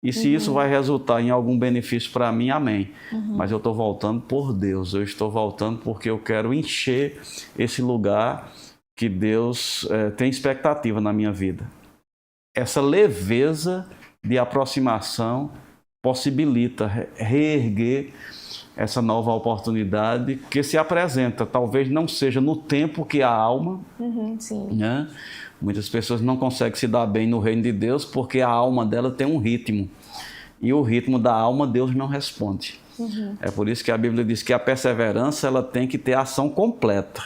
Speaker 1: E se isso vai resultar em algum benefício para mim, amém. Mas eu estou voltando por Deus, eu estou voltando porque eu quero encher esse lugar que Deus tem expectativa na minha vida. Essa leveza de aproximação possibilita reerguer essa nova oportunidade que se apresenta. Talvez não seja no tempo que a alma, né? Muitas pessoas não conseguem se dar bem no reino de Deus porque a alma dela tem um ritmo. E o ritmo da alma Deus não responde. É por isso que a Bíblia diz que a perseverança ela tem que ter ação completa.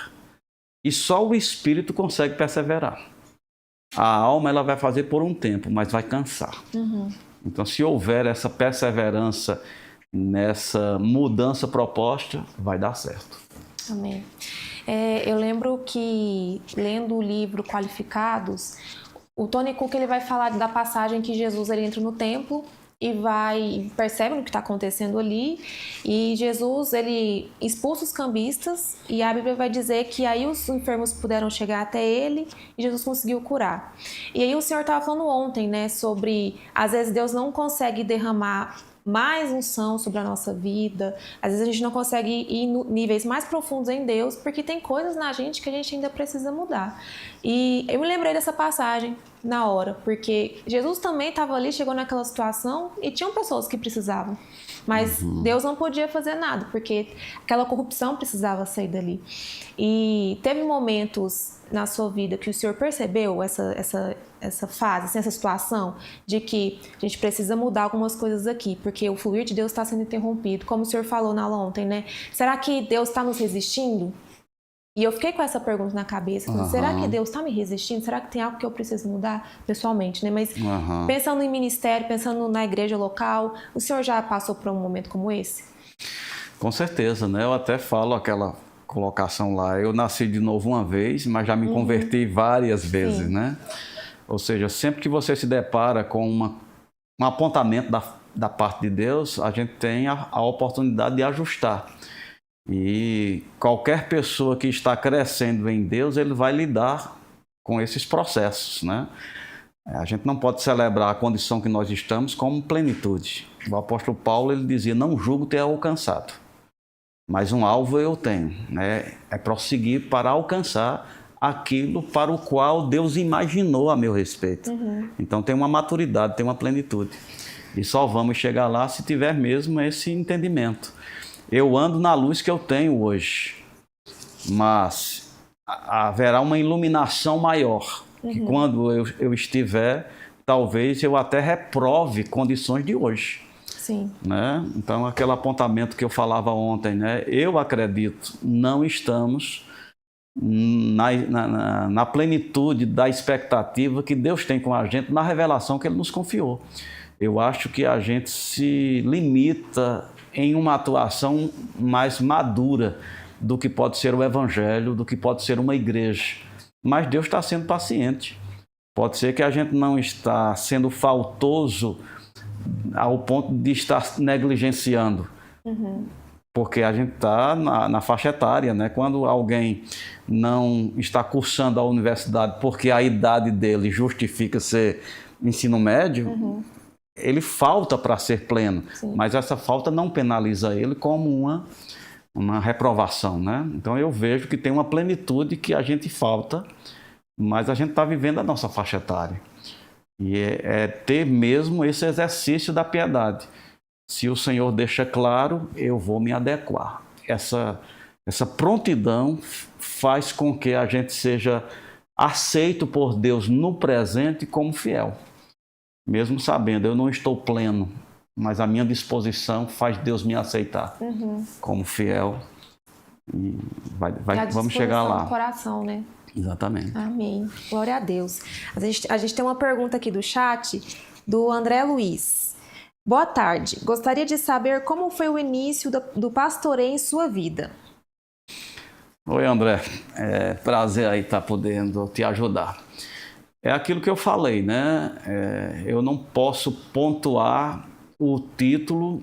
Speaker 1: E só o Espírito consegue perseverar. A alma ela vai fazer por um tempo, mas vai cansar. Então, se houver essa perseverança nessa mudança proposta, vai dar certo.
Speaker 2: Amém. Eu lembro que, lendo o livro Qualificados, o Tony Cook ele vai falar da passagem que Jesus ele entra no templo e percebe o que está acontecendo ali, e Jesus ele expulsa os cambistas, e a Bíblia vai dizer que aí os enfermos puderam chegar até ele e Jesus conseguiu curar. E aí o Senhor estava falando ontem, né, sobre às vezes Deus não consegue derramar mais unção sobre a nossa vida, às vezes a gente não consegue ir em níveis mais profundos em Deus, porque tem coisas na gente que a gente ainda precisa mudar. E eu me lembrei dessa passagem na hora, porque Jesus também estava ali, chegou naquela situação e tinham pessoas que precisavam, mas Deus não podia fazer nada, porque aquela corrupção precisava sair dali. E teve momentos na sua vida que o Senhor percebeu essa fase, assim, essa situação de que a gente precisa mudar algumas coisas aqui, porque o fluir de Deus está sendo interrompido, como o Senhor falou na aula ontem, né? Será que Deus está nos resistindo? E eu fiquei com essa pergunta na cabeça, será que Deus está me resistindo? Será que tem algo que eu preciso mudar pessoalmente, né? Mas pensando em ministério, pensando na igreja local, o Senhor já passou por um momento como esse?
Speaker 1: Com certeza, né? Eu até falo aquela colocação lá, eu nasci de novo uma vez, mas já me converti várias vezes, né? Ou seja, sempre que você se depara com um apontamento da parte de Deus, a gente tem a oportunidade de ajustar. E qualquer pessoa que está crescendo em Deus, ele vai lidar com esses processos, né? A gente não pode celebrar a condição que nós estamos como plenitude. O apóstolo Paulo ele dizia, não julgo ter alcançado, mas um alvo eu tenho, né? É prosseguir para alcançar aquilo para o qual Deus imaginou a meu respeito. Então tem uma maturidade, tem uma plenitude. E só vamos chegar lá se tiver mesmo esse entendimento. Eu ando na luz que eu tenho hoje, mas haverá uma iluminação maior que quando eu estiver, talvez eu até reprove condições de hoje.
Speaker 2: Sim.
Speaker 1: Né? Então, aquele apontamento que eu falava ontem, né? Eu acredito, não estamos na plenitude da expectativa que Deus tem com a gente na revelação que Ele nos confiou. Eu acho que a gente se limita em uma atuação mais madura do que pode ser o Evangelho, do que pode ser uma igreja. Mas Deus está sendo paciente. Pode ser que a gente não está sendo faltoso ao ponto de estar negligenciando. Porque a gente está na faixa etária, né? Quando alguém não está cursando a universidade porque a idade dele justifica ser ensino médio, ele falta para ser pleno. Sim. Mas essa falta não penaliza ele como uma reprovação, né? Então eu vejo que tem uma plenitude que a gente falta, mas a gente está vivendo a nossa faixa etária. E é ter mesmo esse exercício da piedade. Se o Senhor deixa claro, eu vou me adequar. Essa prontidão faz com que a gente seja aceito por Deus no presente como fiel. Mesmo sabendo, eu não estou pleno, mas a minha disposição faz Deus me aceitar como fiel. E vamos chegar lá.
Speaker 2: Do coração, né?
Speaker 1: Exatamente.
Speaker 2: Amém. Glória a Deus. A gente tem uma pergunta aqui do chat, do André Luiz. Boa tarde. Gostaria de saber como foi o início do pastoreio em sua vida.
Speaker 1: Oi, André. É prazer aí estar podendo te ajudar. É aquilo que eu falei, né? Eu não posso pontuar o título,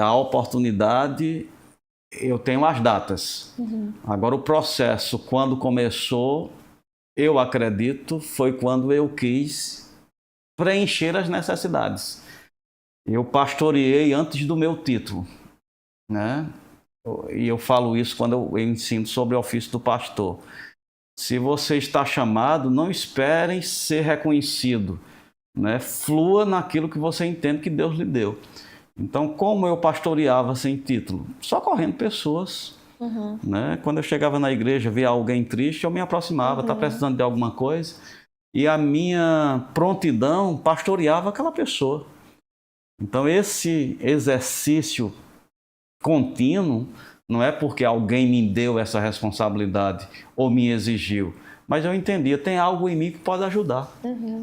Speaker 1: a oportunidade, eu tenho as datas. Agora, o processo, quando começou, eu acredito, foi quando eu quis preencher as necessidades. Eu pastoreei antes do meu título, né? E eu falo isso quando eu ensino sobre o ofício do pastor. Se você está chamado, não esperem ser reconhecido, né? Flua naquilo que você entende que Deus lhe deu. Então, como eu pastoreava sem título? Socorrendo pessoas. Né? Quando eu chegava na igreja, via alguém triste, eu me aproximava, está precisando de alguma coisa. E a minha prontidão pastoreava aquela pessoa. Então, esse exercício contínuo não é porque alguém me deu essa responsabilidade ou me exigiu, mas eu entendia, tem algo em mim que pode ajudar.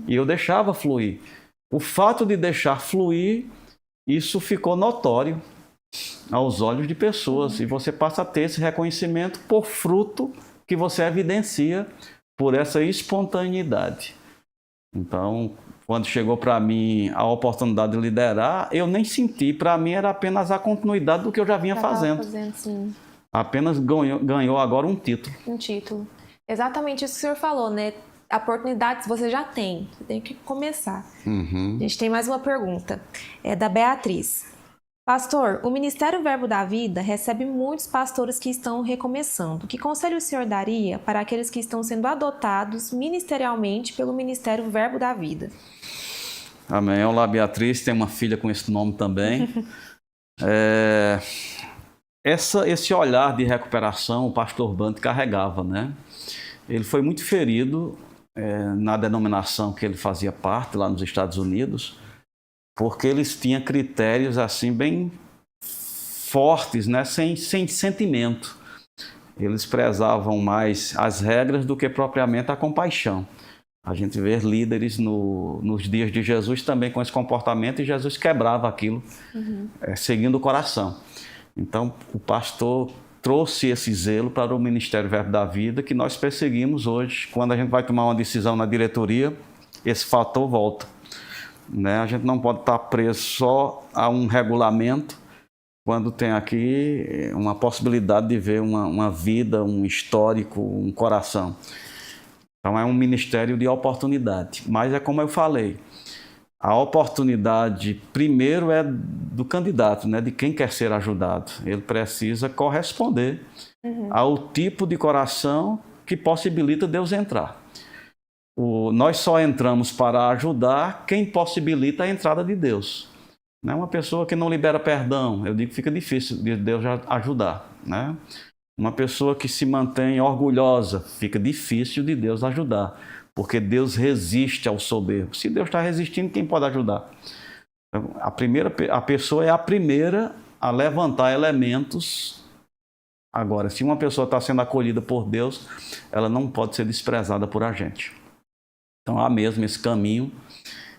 Speaker 1: E eu deixava fluir. O fato de deixar fluir, isso ficou notório aos olhos de pessoas. E você passa a ter esse reconhecimento por fruto que você evidencia por essa espontaneidade. Então, quando chegou para mim a oportunidade de liderar, eu nem senti. Para mim era apenas a continuidade do que eu já vinha fazendo. Sim. Apenas ganhou agora um título.
Speaker 2: Um título. Exatamente isso que o senhor falou, né? Oportunidades você já tem. Você tem que começar. A gente tem mais uma pergunta. É da Beatriz. Pastor, o Ministério Verbo da Vida recebe muitos pastores que estão recomeçando. Que conselho o senhor daria para aqueles que estão sendo adotados ministerialmente pelo Ministério Verbo da Vida?
Speaker 1: Amém. Olá, Beatriz. Tem uma filha com esse nome também. Esse olhar de recuperação o pastor Band carregava, né? Ele foi muito ferido na denominação que ele fazia parte, lá nos Estados Unidos, porque eles tinham critérios assim bem fortes, né? sem sentimento. Eles prezavam mais as regras do que propriamente a compaixão. A gente vê líderes nos dias de Jesus também com esse comportamento, e Jesus quebrava aquilo, seguindo o coração. Então, o pastor trouxe esse zelo para o Ministério Verbo da Vida, que nós perseguimos hoje. Quando a gente vai tomar uma decisão na diretoria, esse fator volta. Né? A gente não pode estar preso só a um regulamento, quando tem aqui uma possibilidade de ver uma vida, um histórico, um coração. Então é um ministério de oportunidade. Mas é como eu falei, a oportunidade primeiro é do candidato, né? De quem quer ser ajudado. Ele precisa corresponder ao tipo de coração que possibilita Deus entrar. Nós só entramos para ajudar quem possibilita a entrada de Deus. Né? Uma pessoa que não libera perdão, eu digo que fica difícil de Deus ajudar. Né? Uma pessoa que se mantém orgulhosa, fica difícil de Deus ajudar. porque Deus resiste ao soberbo. Se Deus está resistindo, quem pode ajudar? A pessoa é a primeira a levantar elementos. Agora, se uma pessoa está sendo acolhida por Deus, ela não pode ser desprezada por a gente. Então há mesmo esse caminho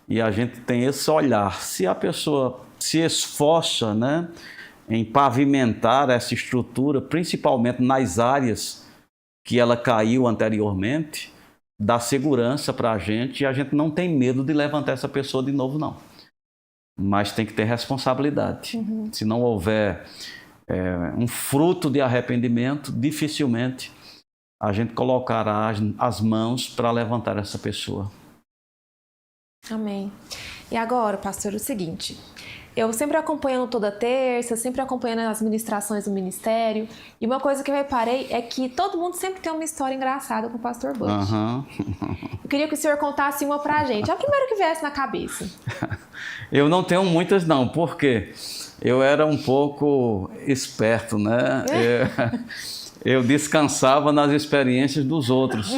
Speaker 1: e a gente tem esse olhar. Se a pessoa se esforça, né, em pavimentar essa estrutura, principalmente nas áreas que ela caiu anteriormente, dá segurança para a gente e a gente não tem medo de levantar essa pessoa de novo, não. Mas tem que ter responsabilidade. Se não houver um fruto de arrependimento, dificilmente a gente colocará as mãos para levantar essa pessoa.
Speaker 2: Amém. E agora, pastor, o seguinte... Eu sempre acompanhando toda terça, sempre acompanhando as ministrações do ministério. E uma coisa que eu reparei é que todo mundo sempre tem uma história engraçada com o pastor Bud. Eu queria que o senhor contasse uma pra gente. É o primeiro que viesse na cabeça.
Speaker 1: Eu não tenho muitas não, porque eu era um pouco esperto, né? Eu descansava nas experiências dos outros.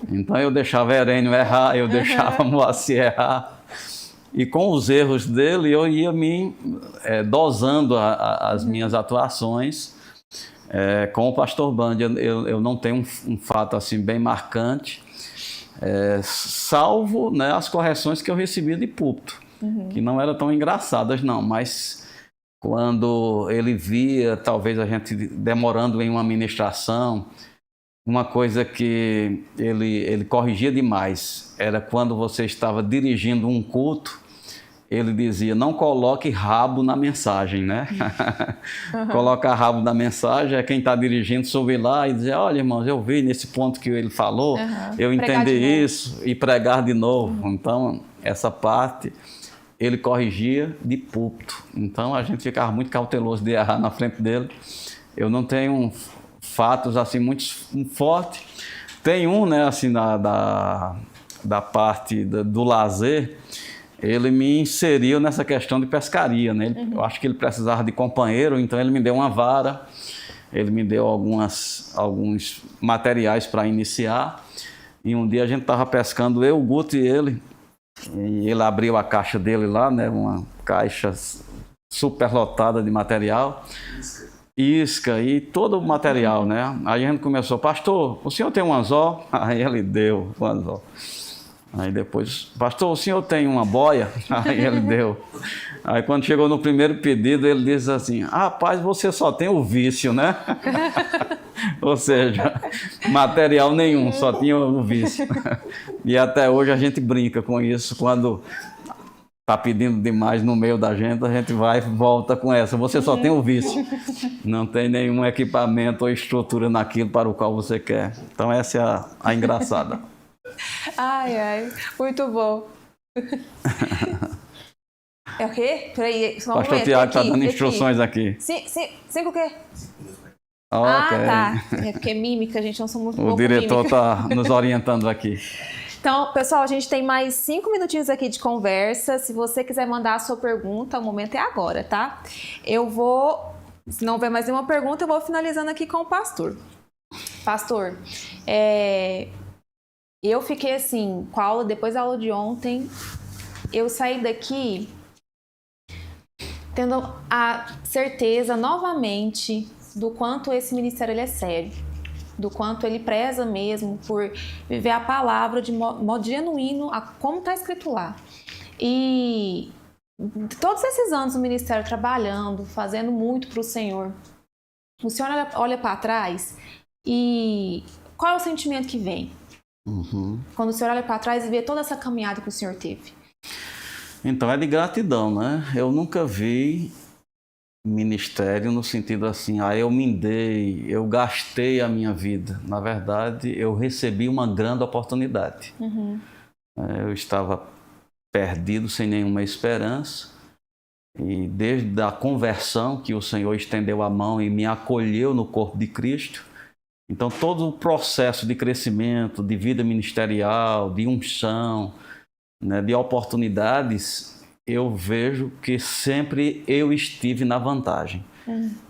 Speaker 1: Então eu deixava Herênio errar, eu deixava Moacir errar. E com os erros dele, eu ia me dosando as minhas atuações com o pastor Bud. Eu não tenho um fato assim bem marcante, salvo, né, as correções que eu recebia de púlpito, que não eram tão engraçadas não, mas quando ele via talvez a gente demorando em uma ministração, uma coisa que ele corrigia demais era quando você estava dirigindo um culto, ele dizia, não coloque rabo na mensagem, né? Colocar rabo na mensagem é quem está dirigindo subir lá e dizer, olha, irmãos, eu vi nesse ponto que ele falou, eu entendi isso, e pregar de novo. Então, essa parte ele corrigia de púlpito. Então, a gente ficava muito cauteloso de errar na frente dele. Eu não tenho fatos assim muito fortes. Tem um, né, assim, da parte do lazer, ele me inseriu nessa questão de pescaria, né? Eu acho que ele precisava de companheiro, então ele me deu uma vara, ele me deu alguns materiais para iniciar, e um dia a gente estava pescando, eu, o Guto e ele abriu a caixa dele lá, né? Uma caixa super lotada de material, isca e todo o material, né? Aí a gente começou, pastor, o senhor tem um anzol? Aí ele deu o anzol. Aí depois, pastor, o senhor tem uma boia? Aí ele deu. Aí quando chegou no primeiro pedido, ele disse assim, rapaz, você só tem o vício, né? Ou seja, material nenhum, só tinha o vício. E até hoje a gente brinca com isso, quando está pedindo demais no meio da gente, a gente vai e volta com essa. Você só tem o vício. Não tem nenhum equipamento ou estrutura naquilo para o qual você quer. Então essa é a engraçada.
Speaker 2: Ai, ai, muito bom. É o quê? Peraí,
Speaker 1: o pastor Tiago está dando instruções aqui.
Speaker 2: Cinco o quê?
Speaker 1: Okay.
Speaker 2: Tá. É porque mímica, a gente não sou muito boa.
Speaker 1: O diretor está nos orientando aqui.
Speaker 2: Então, pessoal, a gente tem mais 5 minutinhos aqui de conversa. Se você quiser mandar a sua pergunta, o momento é agora, tá? Eu vou, se não houver mais nenhuma pergunta, eu vou finalizando aqui com o pastor. Pastor, eu fiquei assim, com a aula, depois da aula de ontem, eu saí daqui tendo a certeza novamente do quanto esse ministério ele é sério, do quanto ele preza mesmo por viver a palavra de modo genuíno, como está escrito lá. E todos esses anos o ministério trabalhando, fazendo muito para o Senhor, o Senhor olha para trás e qual é o sentimento que vem? Quando o Senhor olha para trás e vê toda essa caminhada que o Senhor teve.
Speaker 1: Então é de gratidão, né? Eu nunca vi ministério no sentido assim, eu me dei, eu gastei a minha vida. Na verdade, eu recebi uma grande oportunidade. Eu estava perdido, sem nenhuma esperança, e desde a conversão que o Senhor estendeu a mão e me acolheu no corpo de Cristo, então todo o processo de crescimento, de vida ministerial, de unção, né, de oportunidades, eu vejo que sempre eu estive na vantagem.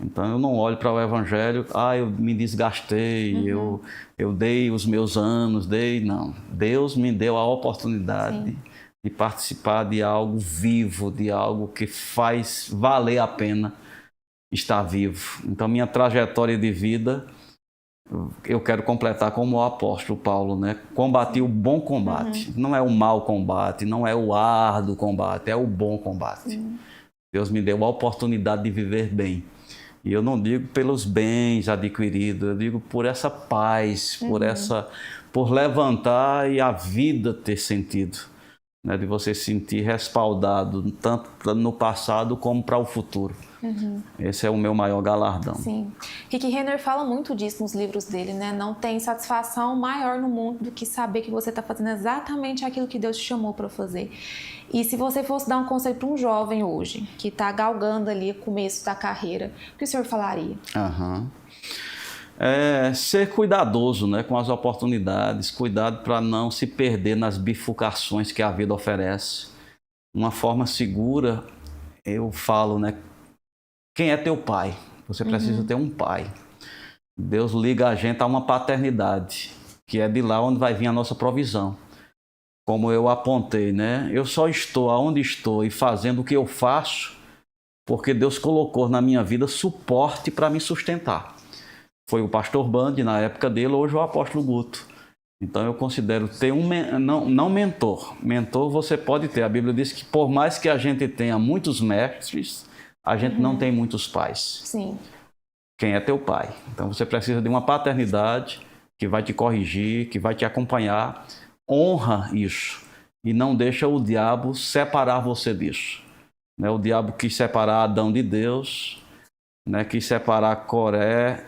Speaker 1: Então eu não olho para o evangelho, eu me desgastei, eu dei os meus anos, não. Deus me deu a oportunidade de participar de algo vivo, de algo que faz valer a pena estar vivo. Então minha trajetória de vida, eu quero completar como o apóstolo Paulo, né? Combati o bom combate. Não é o mau combate, não é o árduo combate, é o bom combate. Deus me deu a oportunidade de viver bem. E eu não digo pelos bens adquiridos, eu digo por essa paz, por levantar e a vida ter sentido, né? De você sentir respaldado, tanto no passado como para o futuro. Esse é o meu maior galardão.
Speaker 2: Sim. Rick Renner fala muito disso nos livros dele, né? Não tem satisfação maior no mundo do que saber que você está fazendo exatamente aquilo que Deus te chamou para fazer. E se você fosse dar um conselho para um jovem hoje, que está galgando ali o começo da carreira, o que o senhor falaria?
Speaker 1: Ser cuidadoso, né, com as oportunidades, cuidado para não se perder nas bifurcações que a vida oferece. Uma forma segura, eu falo, né, quem é teu pai? Você precisa ter um pai. Deus liga a gente a uma paternidade, que é de lá onde vai vir a nossa provisão. Como eu apontei, né? Eu só estou aonde estou e fazendo o que eu faço porque Deus colocou na minha vida suporte para me sustentar. Foi o pastor Band na época dele, hoje o apóstolo Guto. Então eu considero ter não mentor. Mentor você pode ter. A Bíblia diz que por mais que a gente tenha muitos mestres, a gente não tem muitos pais.
Speaker 2: Sim.
Speaker 1: Quem é teu pai? Então você precisa de uma paternidade que vai te corrigir, que vai te acompanhar. Honra isso e não deixa o diabo separar você disso. O diabo quis separar Adão de Deus, né? Quis separar Coré,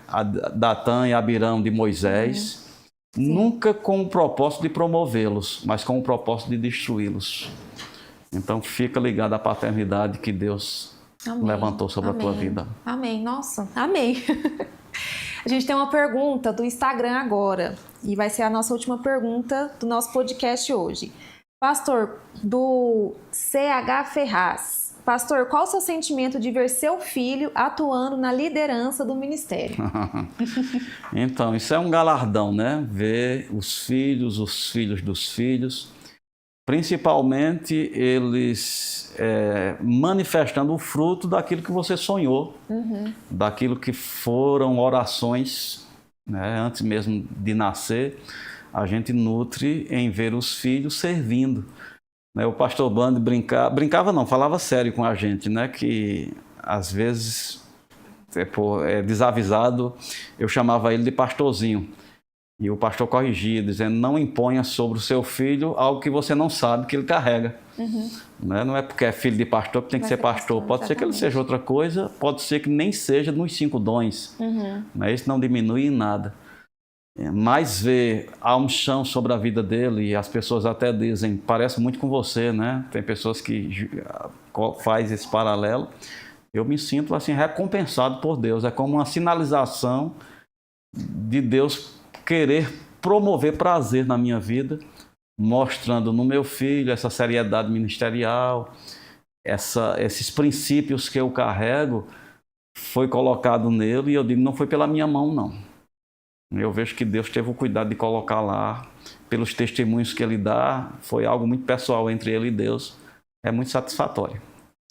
Speaker 1: Datã e Abirão de Moisés, nunca com o propósito de promovê-los, mas com o propósito de destruí-los. Então fica ligado à paternidade que Deus levantou sobre a tua vida.
Speaker 2: Amém. Nossa, amém. A gente tem uma pergunta do Instagram agora, e vai ser a nossa última pergunta do nosso podcast hoje. Pastor, do CH Ferraz. Pastor, qual o seu sentimento de ver seu filho atuando na liderança do ministério?
Speaker 1: Então, isso é um galardão, né? Ver os filhos dos filhos, principalmente eles manifestando o fruto daquilo que você sonhou, daquilo que foram orações, né? Antes mesmo de nascer, a gente nutre em ver os filhos servindo. O pastor Band brincava não, falava sério com a gente, né? Que às vezes, desavisado, eu chamava ele de pastorzinho. E o pastor corrigia, dizendo, não imponha sobre o seu filho algo que você não sabe que ele carrega. Não é porque é filho de pastor que tem que ser pastor. Pode ser que ele seja outra coisa, pode ser que nem seja nos 5 dons. Isso não diminui em nada. Mas ver a unção sobre a vida dele, e as pessoas até dizem, parece muito com você, né? Tem pessoas que faz esse paralelo. Eu me sinto assim recompensado por Deus. É como uma sinalização de Deus querer promover prazer na minha vida, mostrando no meu filho essa seriedade ministerial, esses princípios que eu carrego, foi colocado nele, e eu digo, não foi pela minha mão, não. Eu vejo que Deus teve o cuidado de colocar lá, pelos testemunhos que ele dá, foi algo muito pessoal entre ele e Deus, é muito satisfatório.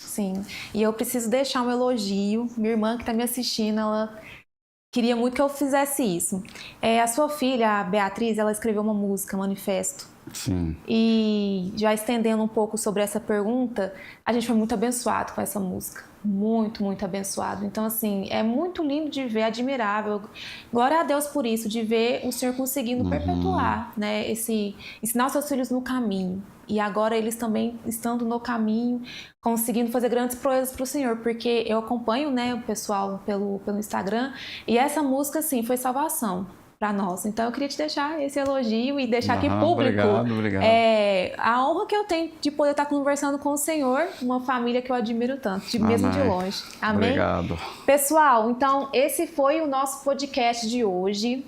Speaker 2: Sim, e eu preciso deixar um elogio, minha irmã que está me assistindo, ela queria muito que eu fizesse isso. A sua filha, a Beatriz, ela escreveu uma música, Manifesto.
Speaker 1: Sim.
Speaker 2: E já estendendo um pouco sobre essa pergunta, a gente foi muito abençoado com essa música. Muito, muito abençoado. Então, assim, é muito lindo de ver, admirável. Glória a Deus por isso, de ver o Senhor conseguindo perpetuar, né, ensinar os seus filhos no caminho. E agora eles também estando no caminho, conseguindo fazer grandes proezas para o Senhor, porque eu acompanho, né, o pessoal pelo Instagram, e essa música, assim, foi salvação para nós. Então eu queria te deixar esse elogio e deixar aqui público
Speaker 1: obrigado.
Speaker 2: A honra que eu tenho de poder estar conversando com o Senhor, uma família que eu admiro tanto, mesmo de longe. Amém?
Speaker 1: Obrigado.
Speaker 2: Pessoal, então esse foi o nosso podcast de hoje.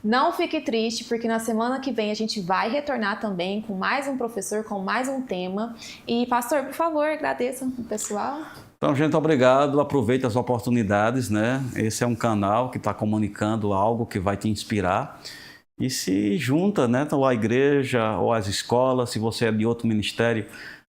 Speaker 2: Não fique triste, porque na semana que vem a gente vai retornar também com mais um professor, com mais um tema. E, pastor, por favor, agradeça o pessoal.
Speaker 1: Então, gente, obrigado. Aproveite as oportunidades, né? Esse é um canal que está comunicando algo que vai te inspirar. E se junta, né? Então, a igreja ou as escolas, se você é de outro ministério,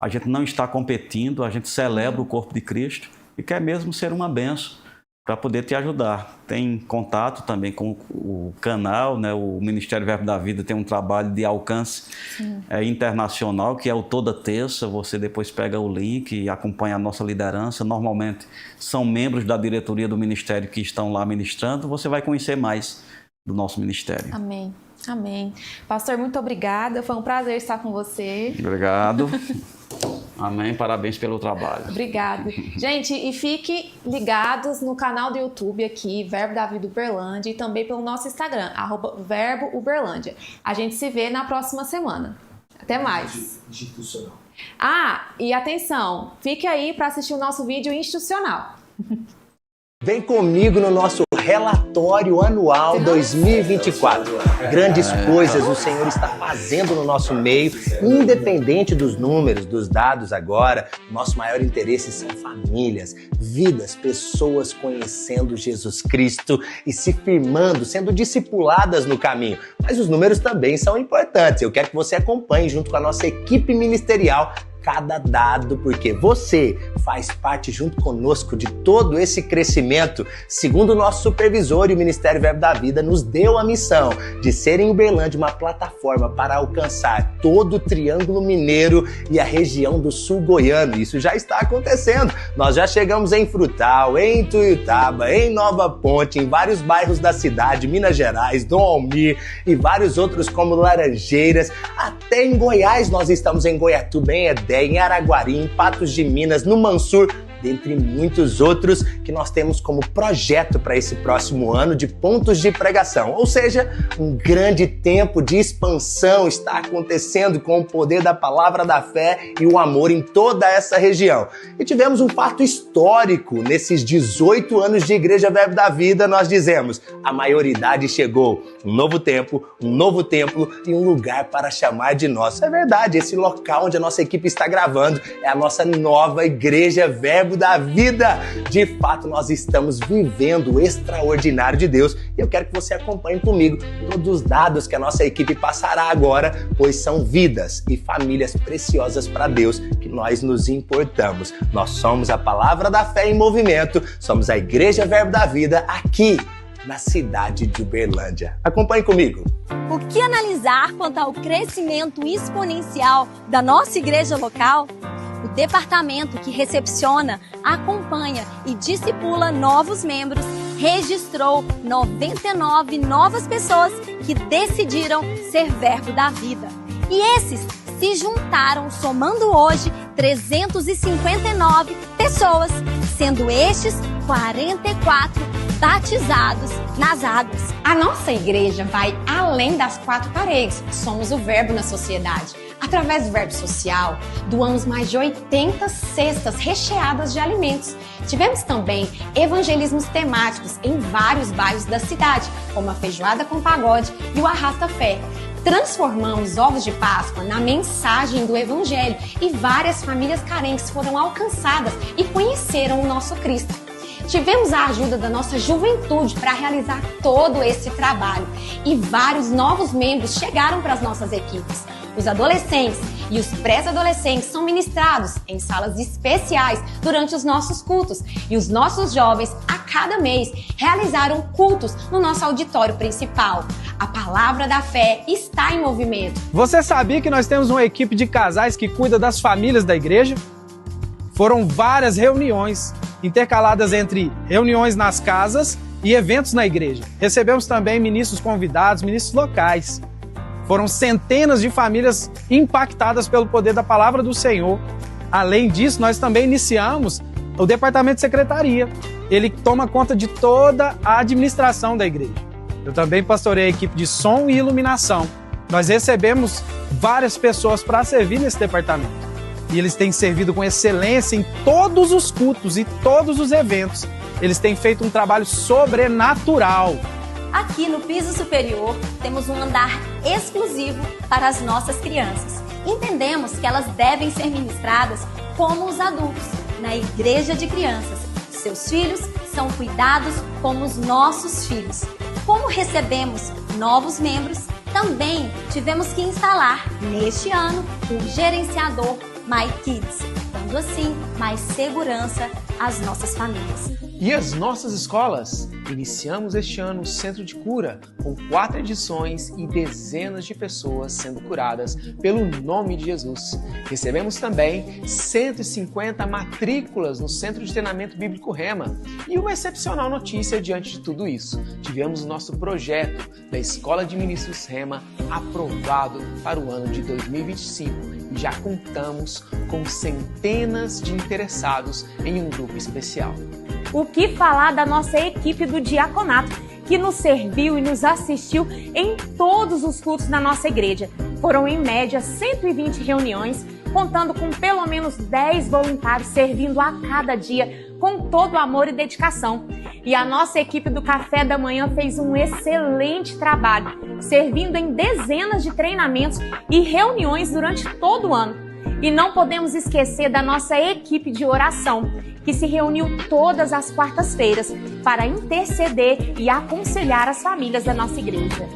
Speaker 1: a gente não está competindo, a gente celebra o corpo de Cristo e quer mesmo ser uma bênção para poder te ajudar. Tem contato também com o canal, né? O Ministério Verbo da Vida tem um trabalho de alcance internacional, que é o toda terça. Você depois pega o link e acompanha a nossa liderança. Normalmente são membros da diretoria do ministério que estão lá ministrando. Você vai conhecer mais do nosso ministério.
Speaker 2: Amém. Amém. Pastor, muito obrigada. Foi um prazer estar com você.
Speaker 1: Obrigado. Amém, parabéns pelo trabalho.
Speaker 2: Obrigada. Gente, e fiquem ligados no canal do YouTube aqui, Verbo da Vida Uberlândia, e também pelo nosso Instagram, @verbouberlândia. A gente se vê na próxima semana. Até mais.
Speaker 3: Institucional.
Speaker 2: E atenção, fique aí para assistir o nosso vídeo institucional.
Speaker 3: Vem comigo no nosso relatório anual 2024. Grandes coisas o Senhor está fazendo no nosso meio, independente dos números, dos dados agora. Nosso maior interesse são famílias, vidas, pessoas conhecendo Jesus Cristo e se firmando, sendo discipuladas no caminho. Mas os números também são importantes. Eu quero que você acompanhe junto com a nossa equipe ministerial cada dado, porque você faz parte junto conosco de todo esse crescimento. Segundo o nosso supervisor e o Ministério Verbo da Vida nos deu a missão de ser em Uberlândia uma plataforma para alcançar todo o Triângulo Mineiro e a região do Sul Goiano. Isso já está acontecendo. Nós já chegamos em Frutal, em Tuiutaba, em Nova Ponte, em vários bairros da cidade, Minas Gerais, Dom Almir e vários outros como Laranjeiras. Até em Goiás nós estamos em Goiatuba, em Edé, em Araguari, em Patos de Minas, no Mansur, dentre muitos outros que nós temos como projeto para esse próximo ano de pontos de pregação. Ou seja, um grande tempo de expansão está acontecendo com o poder da palavra da fé e o amor em toda essa região. E tivemos um fato histórico nesses 18 anos de Igreja Verbo da Vida. Nós dizemos, a maioridade chegou. Um novo tempo, um novo templo e um lugar para chamar de nosso. É verdade, esse local onde a nossa equipe está gravando é a nossa nova Igreja Verbo da Vida. De fato, nós estamos vivendo o extraordinário de Deus e eu quero que você acompanhe comigo todos os dados que a nossa equipe passará agora, pois são vidas e famílias preciosas para Deus que nós nos importamos. Nós somos a Palavra da Fé em movimento, somos a Igreja Verbo da Vida aqui na cidade de Uberlândia. Acompanhe comigo.
Speaker 4: O que analisar quanto ao crescimento exponencial da nossa igreja local? O departamento que recepciona, acompanha e discipula novos membros registrou 99 novas pessoas que decidiram ser Verbo da Vida. E esses se juntaram, somando hoje 359 pessoas, sendo estes 44 batizados nas águas.
Speaker 5: A nossa igreja vai além das quatro paredes. Somos o Verbo na sociedade. Através do Verbo Social, doamos mais de 80 cestas recheadas de alimentos. Tivemos também evangelismos temáticos em vários bairros da cidade, como a Feijoada com Pagode e o Arrasta Fé. Transformamos ovos de Páscoa na mensagem do Evangelho e várias famílias carentes foram alcançadas e conheceram o nosso Cristo. Tivemos a ajuda da nossa juventude para realizar todo esse trabalho e vários novos membros chegaram para as nossas equipes. Os adolescentes e os pré-adolescentes são ministrados em salas especiais durante os nossos cultos e os nossos jovens, a cada mês, realizaram cultos no nosso auditório principal. A palavra da fé está em movimento.
Speaker 6: Você sabia que nós temos uma equipe de casais que cuida das famílias da igreja? Foram várias reuniões intercaladas entre reuniões nas casas e eventos na igreja. Recebemos também ministros convidados, ministros locais. Foram centenas de famílias impactadas pelo poder da palavra do Senhor. Além disso, nós também iniciamos o departamento de secretaria. Ele toma conta de toda a administração da igreja. Eu também pastorei a equipe de som e iluminação. Nós recebemos várias pessoas para servir nesse departamento. E eles têm servido com excelência em todos os cultos e todos os eventos. Eles têm feito um trabalho sobrenatural.
Speaker 4: Aqui no piso superior, temos um andar exclusivo para as nossas crianças. Entendemos que elas devem ser ministradas como os adultos. na Igreja de Crianças. Seus filhos são cuidados como os nossos filhos. Como recebemos novos membros, também tivemos que instalar, neste ano, o gerenciador My Kids, dando assim mais segurança às nossas famílias.
Speaker 6: E as nossas escolas? Iniciamos este ano o Centro de Cura, com 4 edições e dezenas de pessoas sendo curadas pelo nome de Jesus. Recebemos também 150 matrículas no Centro de Treinamento Bíblico Rema. E uma excepcional notícia diante de tudo isso. Tivemos o nosso projeto da Escola de Ministros Rema aprovado para o ano de 2025. E já contamos com centenas de interessados em um grupo especial.
Speaker 7: O que falar da nossa equipe do diaconato, que nos serviu e nos assistiu em todos os cultos da nossa igreja. Foram em média 120 reuniões, contando com pelo menos 10 voluntários servindo a cada dia com todo amor e dedicação. E a nossa equipe do Café da Manhã fez um excelente trabalho, servindo em dezenas de treinamentos e reuniões durante todo o ano. E não podemos esquecer da nossa equipe de oração, que se reuniu todas as quartas-feiras para interceder e aconselhar as famílias da nossa igreja.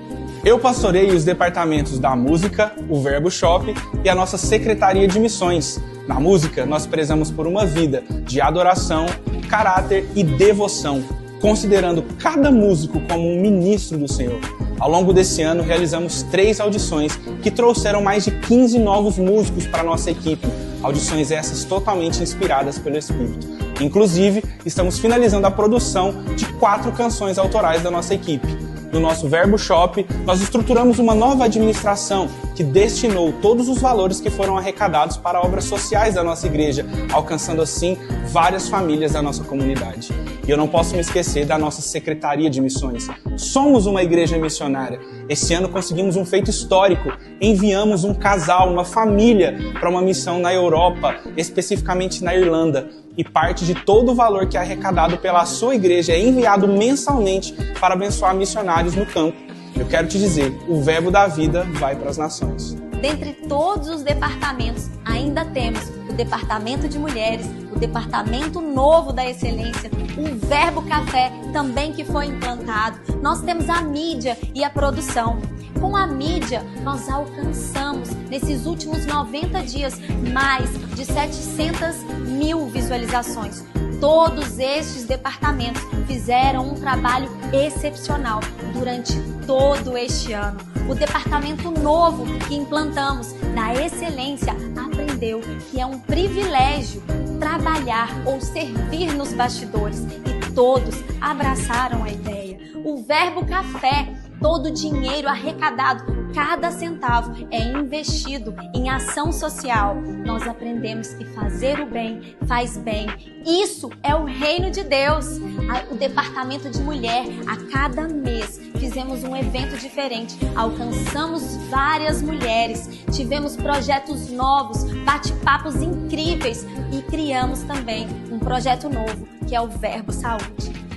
Speaker 8: Eu pastorei os departamentos da música, o Verbo Shop e a nossa Secretaria de Missões. Na música, nós prezamos por uma vida de adoração, caráter e devoção, considerando cada músico como um ministro do Senhor. Ao longo desse ano, realizamos 3 audições que trouxeram mais de 15 novos músicos para a nossa equipe. Audições essas totalmente inspiradas pelo Espírito. Inclusive, estamos finalizando a produção de 4 canções autorais da nossa equipe. No nosso Verbo Shop, nós estruturamos uma nova administração que destinou todos os valores que foram arrecadados para obras sociais da nossa igreja, alcançando assim várias famílias da nossa comunidade. E eu não posso me esquecer da nossa Secretaria de Missões. Somos uma igreja missionária. Esse ano conseguimos um feito histórico. Enviamos um casal, uma família, para uma missão na Europa, especificamente na Irlanda. E parte de todo o valor que é arrecadado pela sua igreja é enviado mensalmente para abençoar missionários no campo. Eu quero te dizer, o verbo da vida vai para as nações.
Speaker 4: Dentre todos os departamentos, ainda temos o Departamento de Mulheres, o Departamento Novo da Excelência, o Verbo Café também que foi implantado. Nós temos a mídia e a produção. Com a mídia, nós alcançamos, nesses últimos 90 dias, mais de 700.000 visualizações. Todos estes departamentos fizeram um trabalho excepcional durante todo este ano. O departamento novo que implantamos na Excelência aprendeu que é um privilégio trabalhar ou servir nos bastidores e todos abraçaram a ideia. O Verbo Café, todo o dinheiro arrecadado, cada centavo é investido em ação social. Nós aprendemos que fazer o bem faz bem. Isso é o reino de Deus. O Departamento de Mulher, a cada mês, fizemos um evento diferente. Alcançamos várias mulheres, tivemos projetos novos, bate-papos incríveis e criamos também um projeto novo, que é o Verbo Saúde.